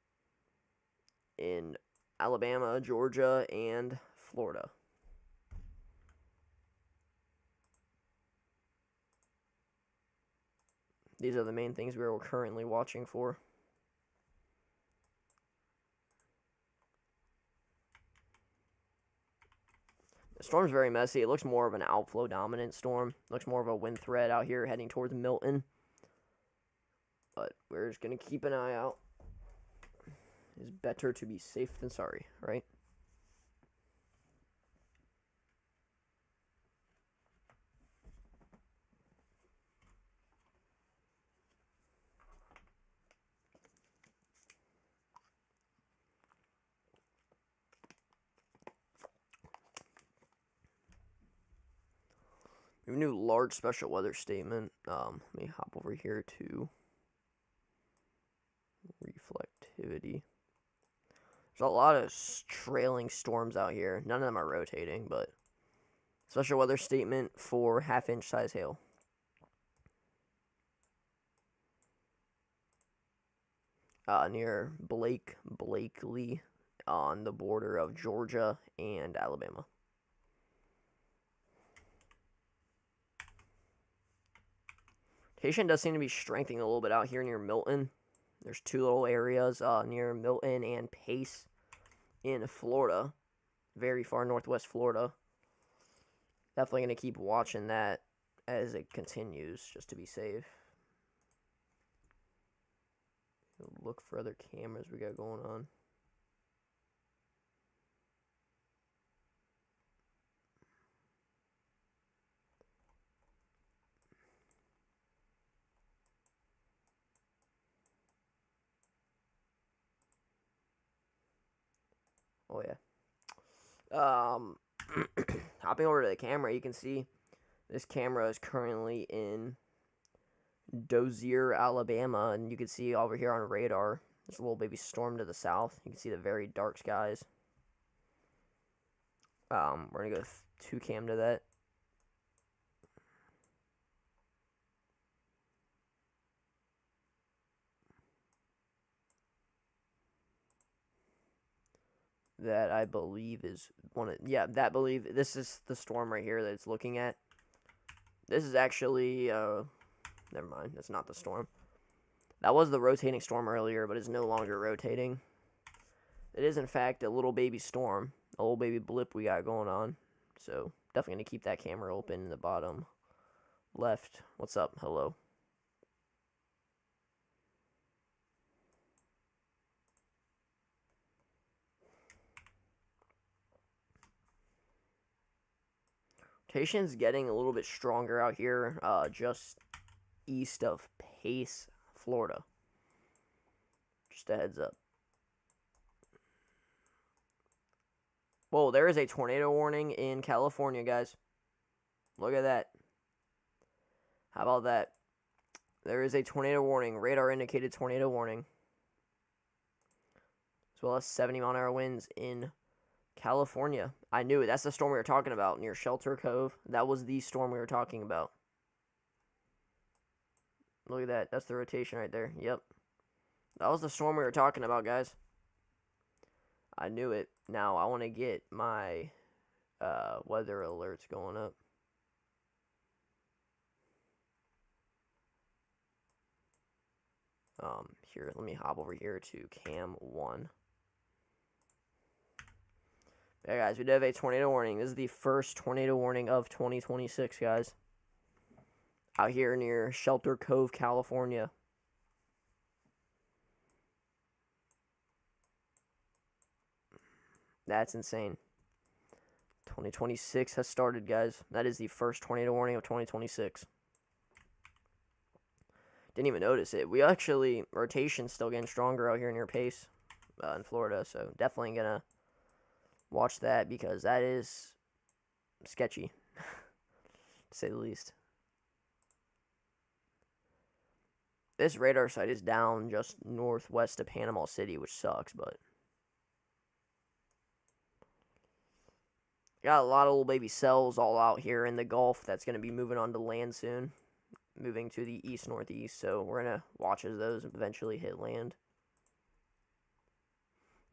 in Alabama, Georgia, and Florida. These are the main things we're currently watching for. The storm's very messy. It looks more of an outflow dominant storm. Looks more of a wind threat out here heading towards Milton. But we're just going to keep an eye out. It's better to be safe than sorry, right? We have a new large special weather statement. Let me hop over here to reflectivity. There's a lot of trailing storms out here. None of them are rotating, but special weather statement for half-inch size hail. Near Blakely on the border of Georgia and Alabama. Rotation does seem to be strengthening a little bit out here near Milton. There's two little areas near Milton and Pace in Florida. Very far northwest Florida. Definitely going to keep watching that as it continues, just to be safe. Look for other cameras we got going on. Oh yeah. Hopping over to the camera, you can see this camera is currently in Dozier, Alabama, and you can see over here on radar, there's a little baby storm to the south. You can see the very dark skies. We're gonna go 2 cam to that. That I believe is this is the storm right here that it's looking at. This is actually, never mind, that's not the storm. That was the rotating storm earlier, but it's no longer rotating. It is, in fact, a little baby storm, a little baby blip we got going on. So, definitely going to keep that camera open in the bottom left. What's up? Hello. Rotation's getting a little bit stronger out here, just east of Pace, Florida. Just a heads up. Whoa, there is a tornado warning in California, guys. Look at that. How about that? There is a tornado warning, radar indicated tornado warning. As well as 70-mile-an-hour winds in California. I knew it. That's the storm we were talking about near Shelter Cove. That was the storm we were talking about. Look at that. That's the rotation right there. Yep. That was the storm we were talking about, guys. I knew it. Now, I want to get my weather alerts going up. Here, let me hop over here to cam 1. Yeah, guys, we did have a tornado warning. This is the first tornado warning of 2026, guys. Out here near Shelter Cove, California. That's insane. 2026 has started, guys. That is the first tornado warning of 2026. Didn't even notice it. We actually, rotation's still getting stronger out here near Pace in Florida, so definitely going to watch that because that is sketchy, to say the least. This radar site is down just northwest of Panama City, which sucks, but got a lot of little baby cells all out here in the Gulf that's going to be moving on to land soon, moving to the east-northeast, so we're going to watch as those eventually hit land.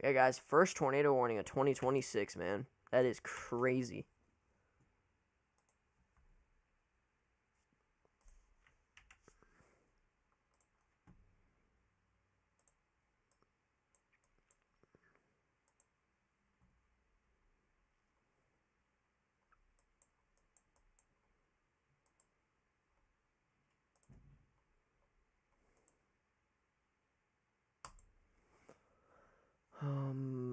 Yeah, guys, first tornado warning of 2026, man. That is crazy.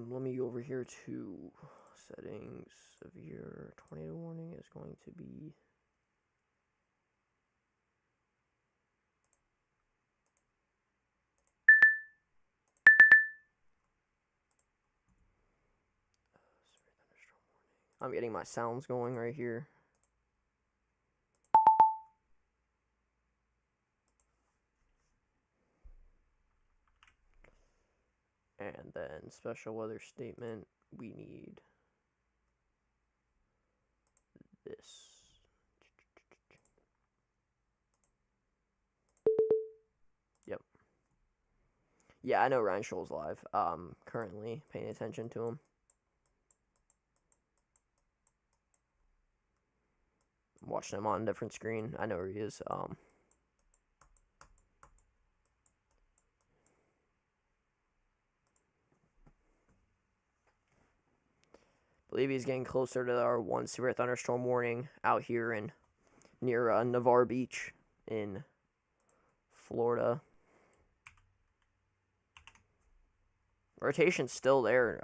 Let me go over here to settings. Severe tornado warning is going to be I'm getting my sounds going right here. And then special weather statement, we need this. Yep. Yeah, I know Ryan Scholl's live. Currently paying attention to him. I'm watching him on a different screen. I know where he is. Believe he's getting closer to our 1 severe thunderstorm warning out here in near Navarre Beach in Florida. Rotation's still there,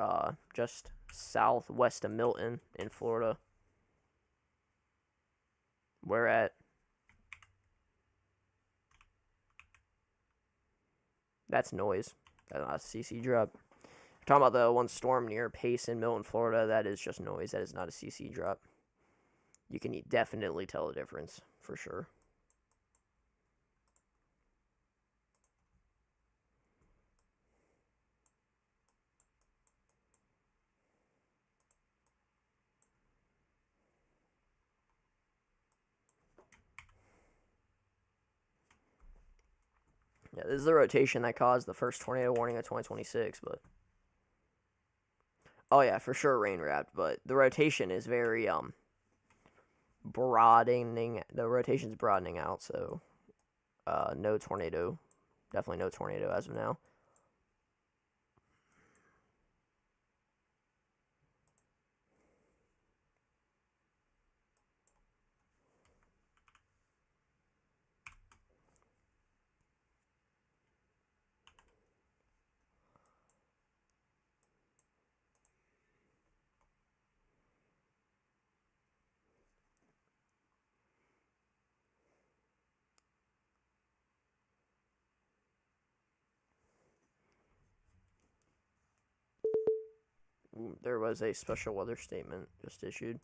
just southwest of Milton in Florida. We're at that's noise. That's not a CC drop. We're talking about the one storm near Pace in Milton, Florida. That is just noise. That is not a CC drop. You can definitely tell the difference for sure. Yeah, this is the rotation that caused the first tornado warning of 2026, but oh yeah, for sure rain wrapped, but the rotation is very broadening. The rotation's broadening out, so no tornado. Definitely no tornado as of now. There was a special weather statement just issued.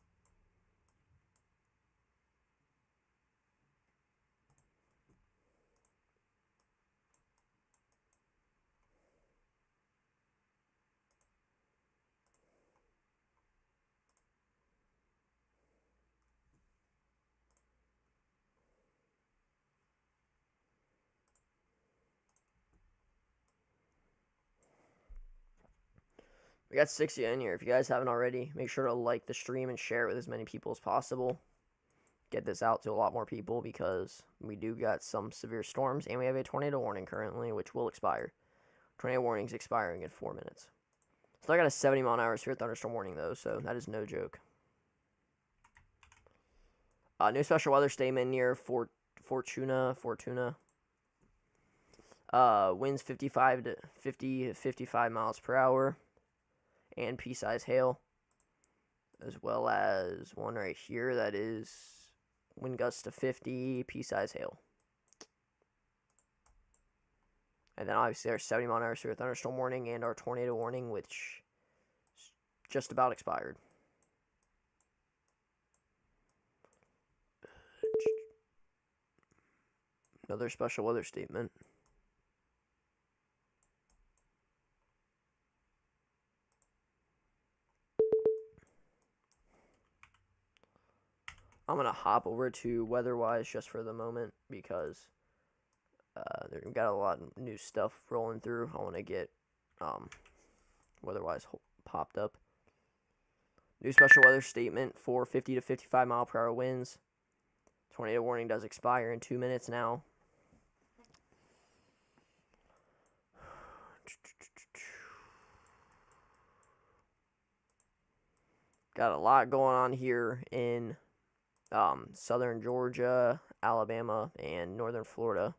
We got 60 in here. If you guys haven't already, make sure to like the stream and share it with as many people as possible. Get this out to a lot more people because we do got some severe storms and we have a tornado warning currently, which will expire. Tornado warning is expiring in 4 minutes. Still got a 70-mile-an-hour severe thunderstorm warning though, so that is no joke. New special weather statement near Fortuna. Winds 55 to 55 miles per hour. And pea-size hail, as well as one right here that is wind gusts to 50, pea-size hail. And then obviously our 70-mile-an-hour severe thunderstorm warning and our tornado warning, which is just about expired. Another special weather statement. I'm going to hop over to WeatherWise just for the moment because they've got a lot of new stuff rolling through. I want to get WeatherWise popped up. New special weather statement for 50 to 55 mile per hour winds. Tornado warning does expire in 2 minutes now. Got a lot going on here in southern Georgia, Alabama, and northern Florida.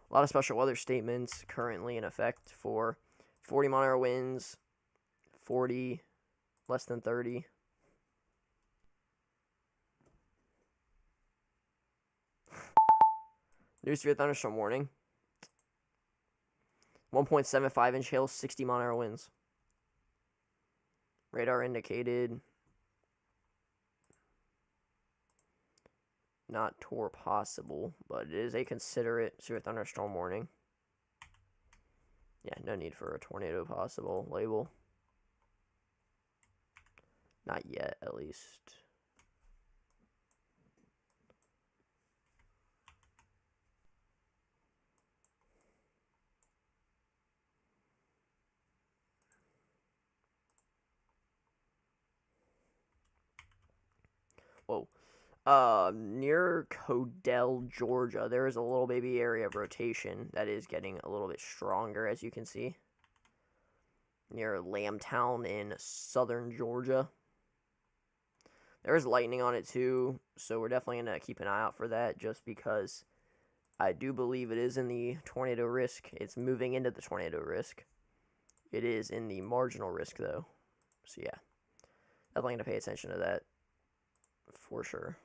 A lot of special weather statements currently in effect for 40 mile an hour winds, 40, less than 30. New severe thunderstorm warning. 1.75 inch hail, 60 mile an hour winds. Radar indicated not tour possible, but it is a considerate severe thunderstorm warning. Yeah, no need for a tornado possible label. Not yet, at least. Whoa. Near Codell, Georgia, there is a little baby area of rotation that is getting a little bit stronger, as you can see. Near Lambtown in southern Georgia. There's lightning on it too, so we're definitely going to keep an eye out for that just because I do believe it is in the tornado risk. It's moving into the tornado risk. It is in the marginal risk, though. So, yeah. Definitely going to pay attention to that for sure.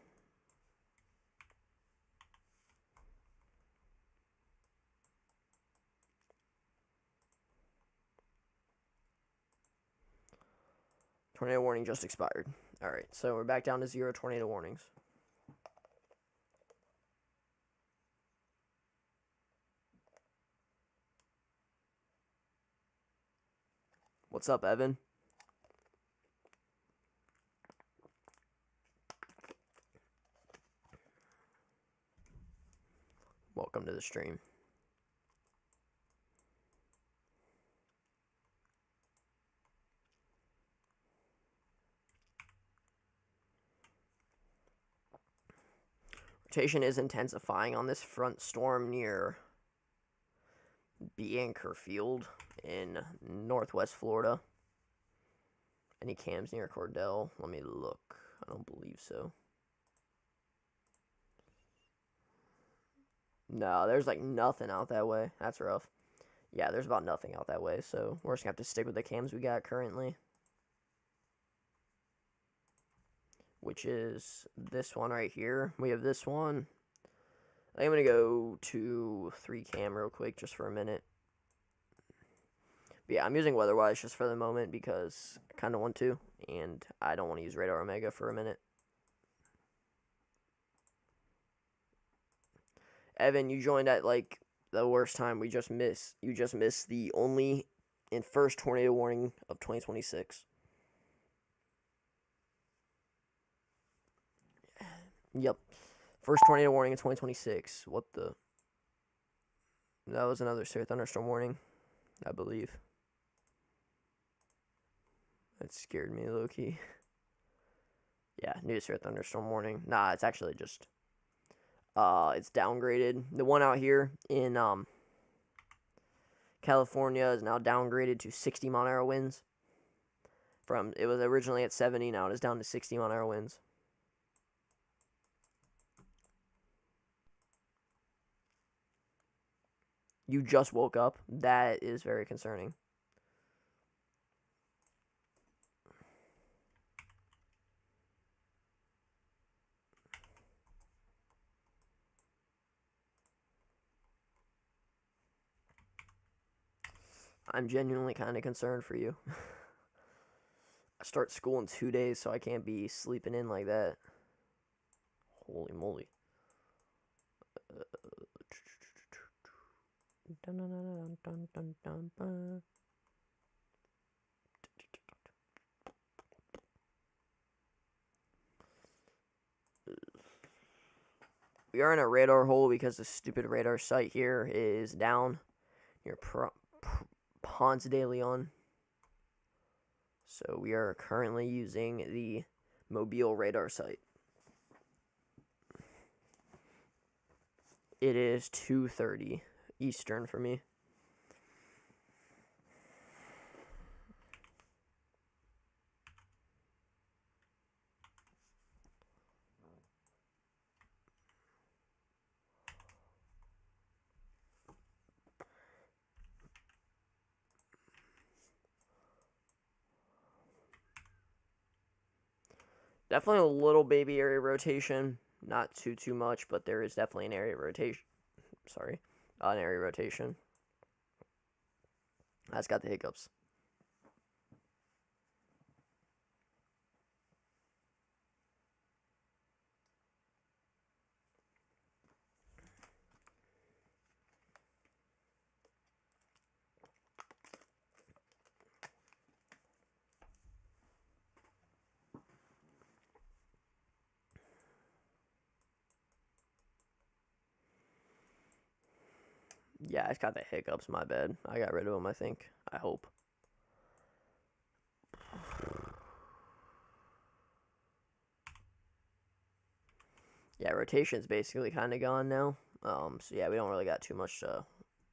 Tornado warning just expired. Alright, so we're back down to 0 tornado warnings. What's up, Evan? Welcome to the stream. Rotation is intensifying on this front storm near Biankerfield in northwest Florida. Any cams near Cordell? Let me look. I don't believe so. No, there's like nothing out that way. That's rough. Yeah, there's about nothing out that way, so we're just going to have to stick with the cams we got currently. Which is this one right here. We have this one. I'm going to go to 3 cam real quick just for a minute. But yeah, I'm using WeatherWise just for the moment because I kind of want to, and I don't want to use Radar Omega for a minute. Evan, you joined at like the worst time. You just missed the only and first tornado warning of 2026. Yep. First tornado warning in 2026. What the? That was another severe thunderstorm warning, I believe. That scared me, low-key. Yeah, new severe thunderstorm warning. Nah, it's actually just... it's downgraded. The one out here in California is now downgraded to 60 mile an hour winds. It was originally at 70, now it is down to 60 mile an hour winds. You just woke up. That is very concerning. I'm genuinely kind of concerned for you. I start school in 2 days, so I can't be sleeping in like that. Holy moly. We are in a radar hole because the stupid radar site here is down near Ponce de Leon. So we are currently using the Mobile radar site. It is 2:30 Eastern for me. Definitely a little baby area rotation. Not too much, but there is definitely an area rotation. Sorry, an area rotation. That's got the hiccups. Yeah, it's got the hiccups. My bad. I got rid of them, I think. I hope. Yeah, rotation's basically kind of gone now. So yeah, we don't really got too much to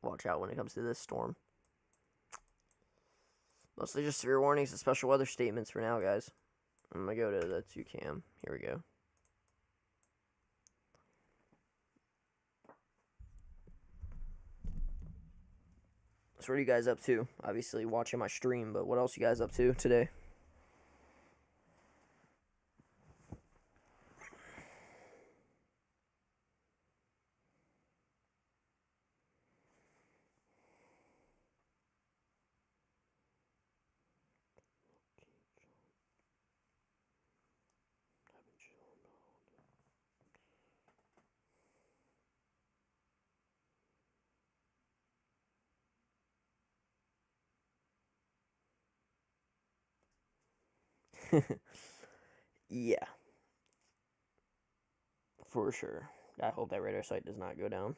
watch out when it comes to this storm. Mostly just severe warnings and special weather statements for now, guys. I'm gonna go to the 2cam. Here we go. So what are you guys up to? Obviously watching my stream, but what else you guys up to today? Yeah, for sure. I hope that radar site does not go down.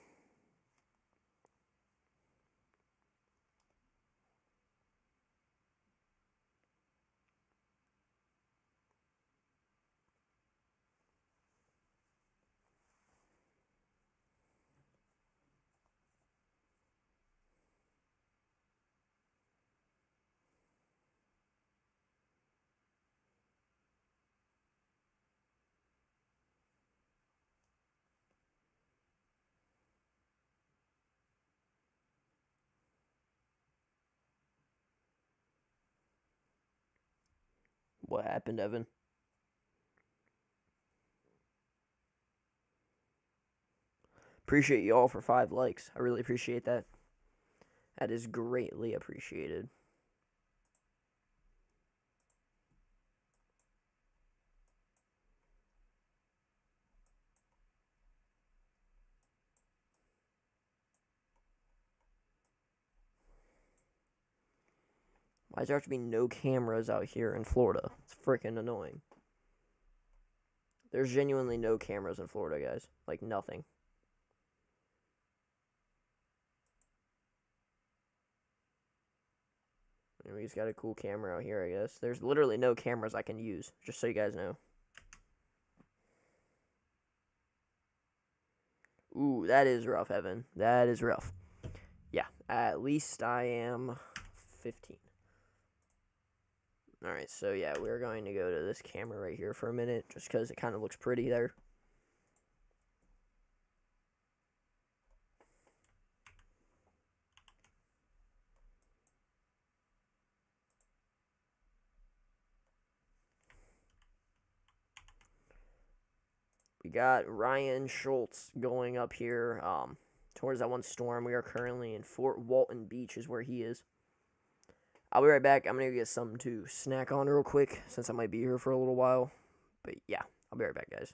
What happened, Evan? Appreciate you all for 5 likes. I really appreciate that. That is greatly appreciated. Why does there have to be no cameras out here in Florida? It's freaking annoying. There's genuinely no cameras in Florida, guys. Like, nothing. And we just got a cool camera out here, I guess. There's literally no cameras I can use, just so you guys know. Ooh, that is rough, Evan. That is rough. Yeah, at least I am 15. Alright, so yeah, we're going to go to this camera right here for a minute, just because it kind of looks pretty there. We got Ryan Schultz going up here towards that one storm. We are currently in Fort Walton Beach is where he is. I'll be right back. I'm going to get something to snack on real quick since I might be here for a little while. But yeah, I'll be right back, guys.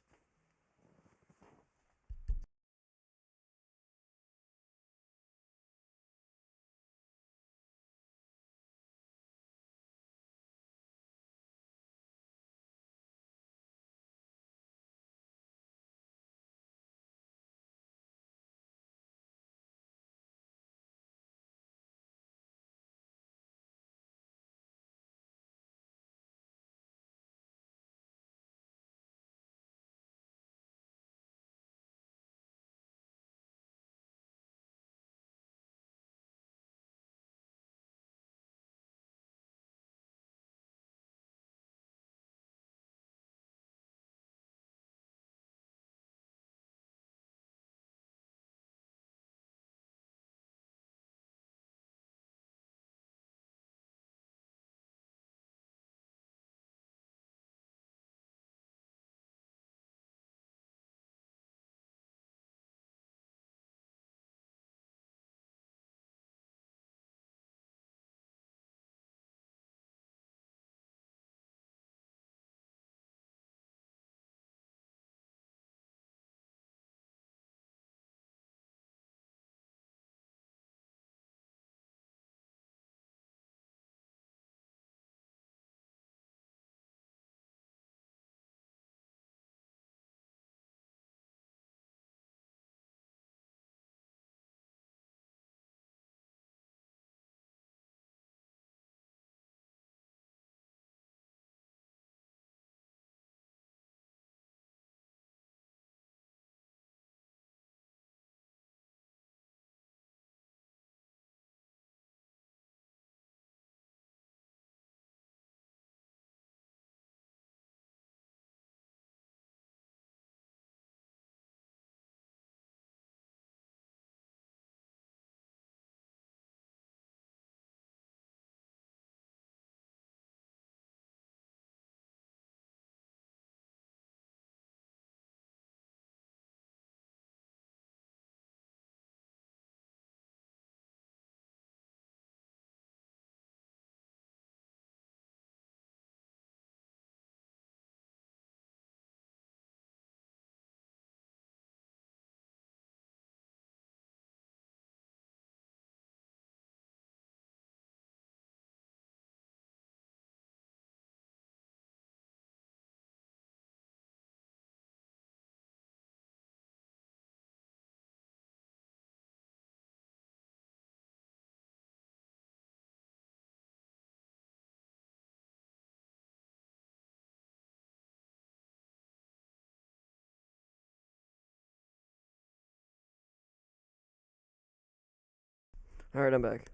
All right, I'm back.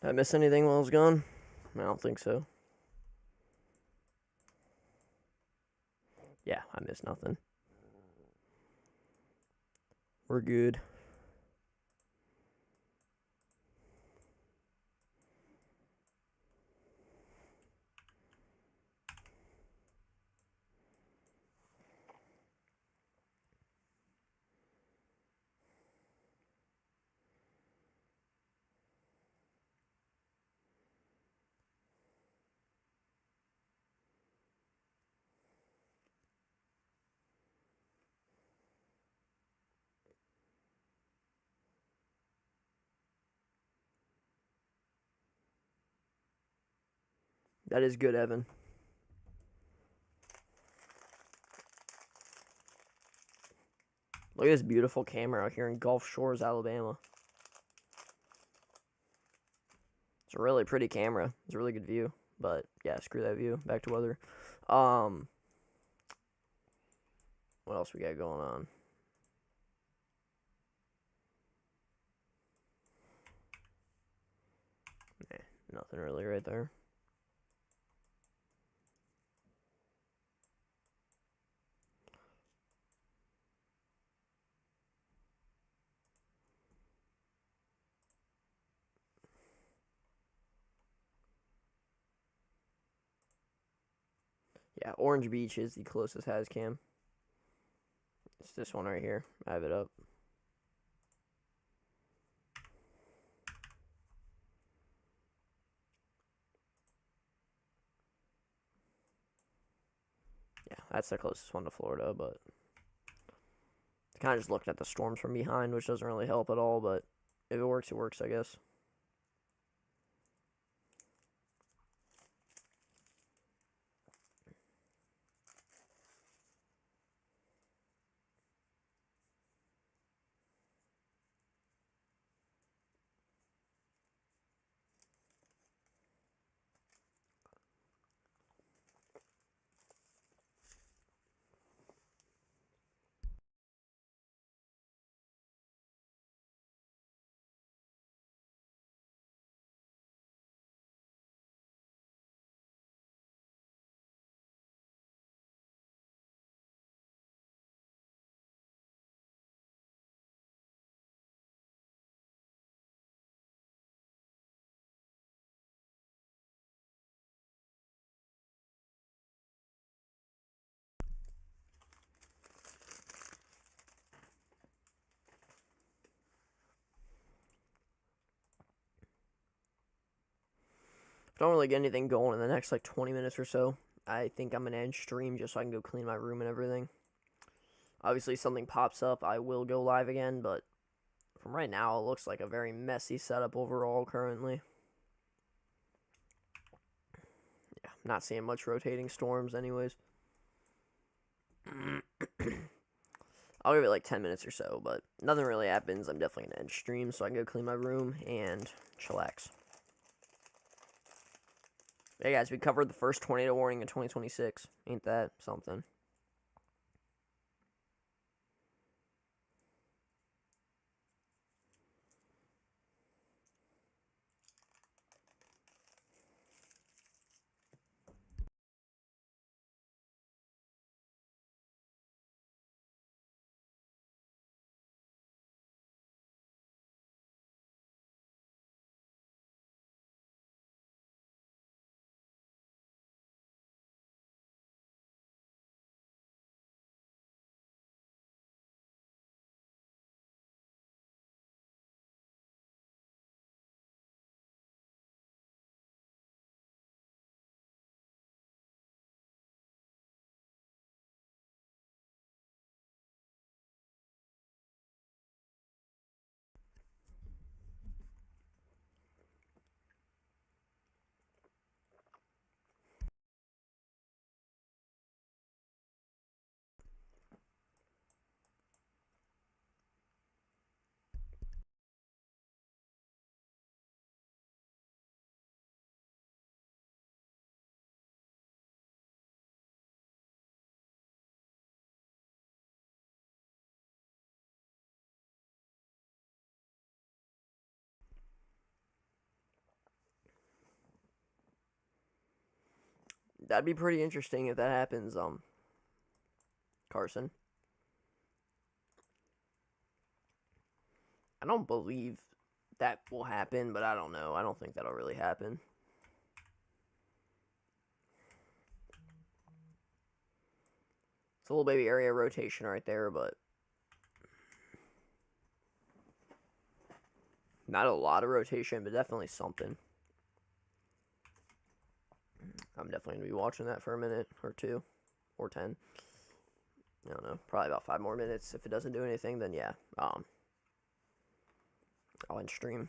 Did I miss anything while I was gone? I don't think so. Yeah, I missed nothing. We're good. That is good, Evan. Look at this beautiful camera out here in Gulf Shores, Alabama. It's a really pretty camera. It's a really good view. But yeah, screw that view. Back to weather. What else we got going on? Nothing really right there. Yeah, Orange Beach is the closest has cam. It's this one right here. I have it up. Yeah, that's the closest one to Florida, but kind of just looking at the storms from behind, which doesn't really help at all, but if it works, I guess. If I don't really get anything going in the next like 20 minutes or so, I think I'm gonna end stream just so I can go clean my room and everything. Obviously, something pops up, I will go live again, but from right now, it looks like a very messy setup overall currently. Yeah, not seeing much rotating storms, anyways. I'll give it like 10 minutes or so, but nothing really happens. I'm definitely gonna end stream so I can go clean my room and chillax. Hey guys, we covered the first tornado warning in 2026. Ain't that something? That'd be pretty interesting if that happens, Carson. I don't believe that will happen, but I don't know. I don't think that'll really happen. It's a little baby area rotation right there, but not a lot of rotation, but definitely something. I'm definitely going to be watching that for a minute or two or 10. I don't know, probably about 5 more minutes. If it doesn't do anything, then yeah, I'll end stream.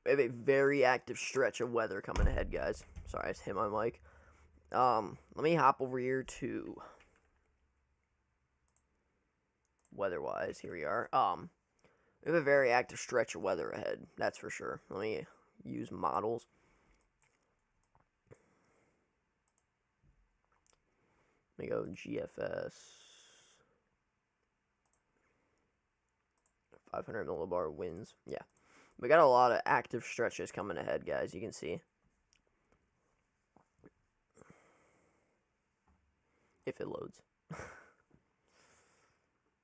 We have a very active stretch of weather coming ahead, guys. Sorry, I just hit my mic. Let me hop over here to weather-wise. Here we are. We have a very active stretch of weather ahead. That's for sure. Let me use models. Let me go GFS. 500 millibar winds. Yeah. We got a lot of active stretches coming ahead, guys. You can see. If it loads.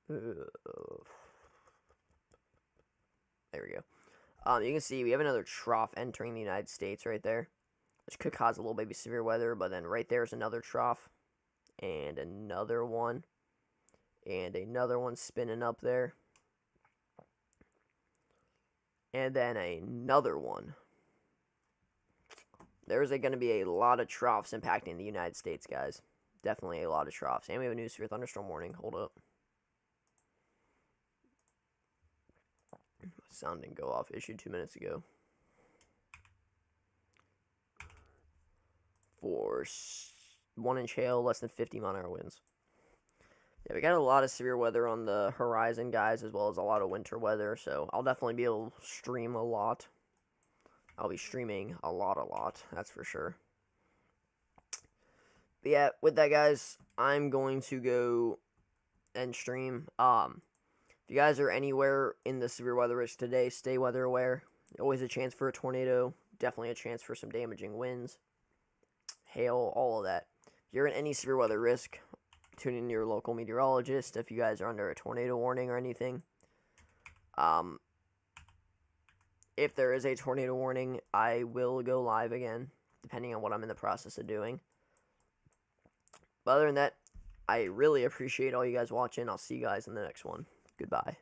There we go. You can see we have another trough entering the United States right there, which could cause a little baby severe weather, but then right there is another trough, and another one spinning up there, and then another one. There's going to be a lot of troughs impacting the United States, guys. Definitely a lot of troughs. And we have a new severe thunderstorm warning. Hold up. Sound didn't go off. Issued 2 minutes ago. For 1-inch hail, less than 50 mile-an-hour winds. Yeah, we got a lot of severe weather on the horizon, guys, as well as a lot of winter weather. So I'll definitely be able to stream a lot. I'll be streaming a lot. That's for sure. But yeah, with that, guys, I'm going to go end stream. If you guys are anywhere in the severe weather risk today, stay weather aware. Always a chance for a tornado. Definitely a chance for some damaging winds, hail, all of that. If you're in any severe weather risk, tune in to your local meteorologist if you guys are under a tornado warning or anything. If there is a tornado warning, I will go live again, depending on what I'm in the process of doing. But other than that, I really appreciate all you guys watching. I'll see you guys in the next one. Goodbye.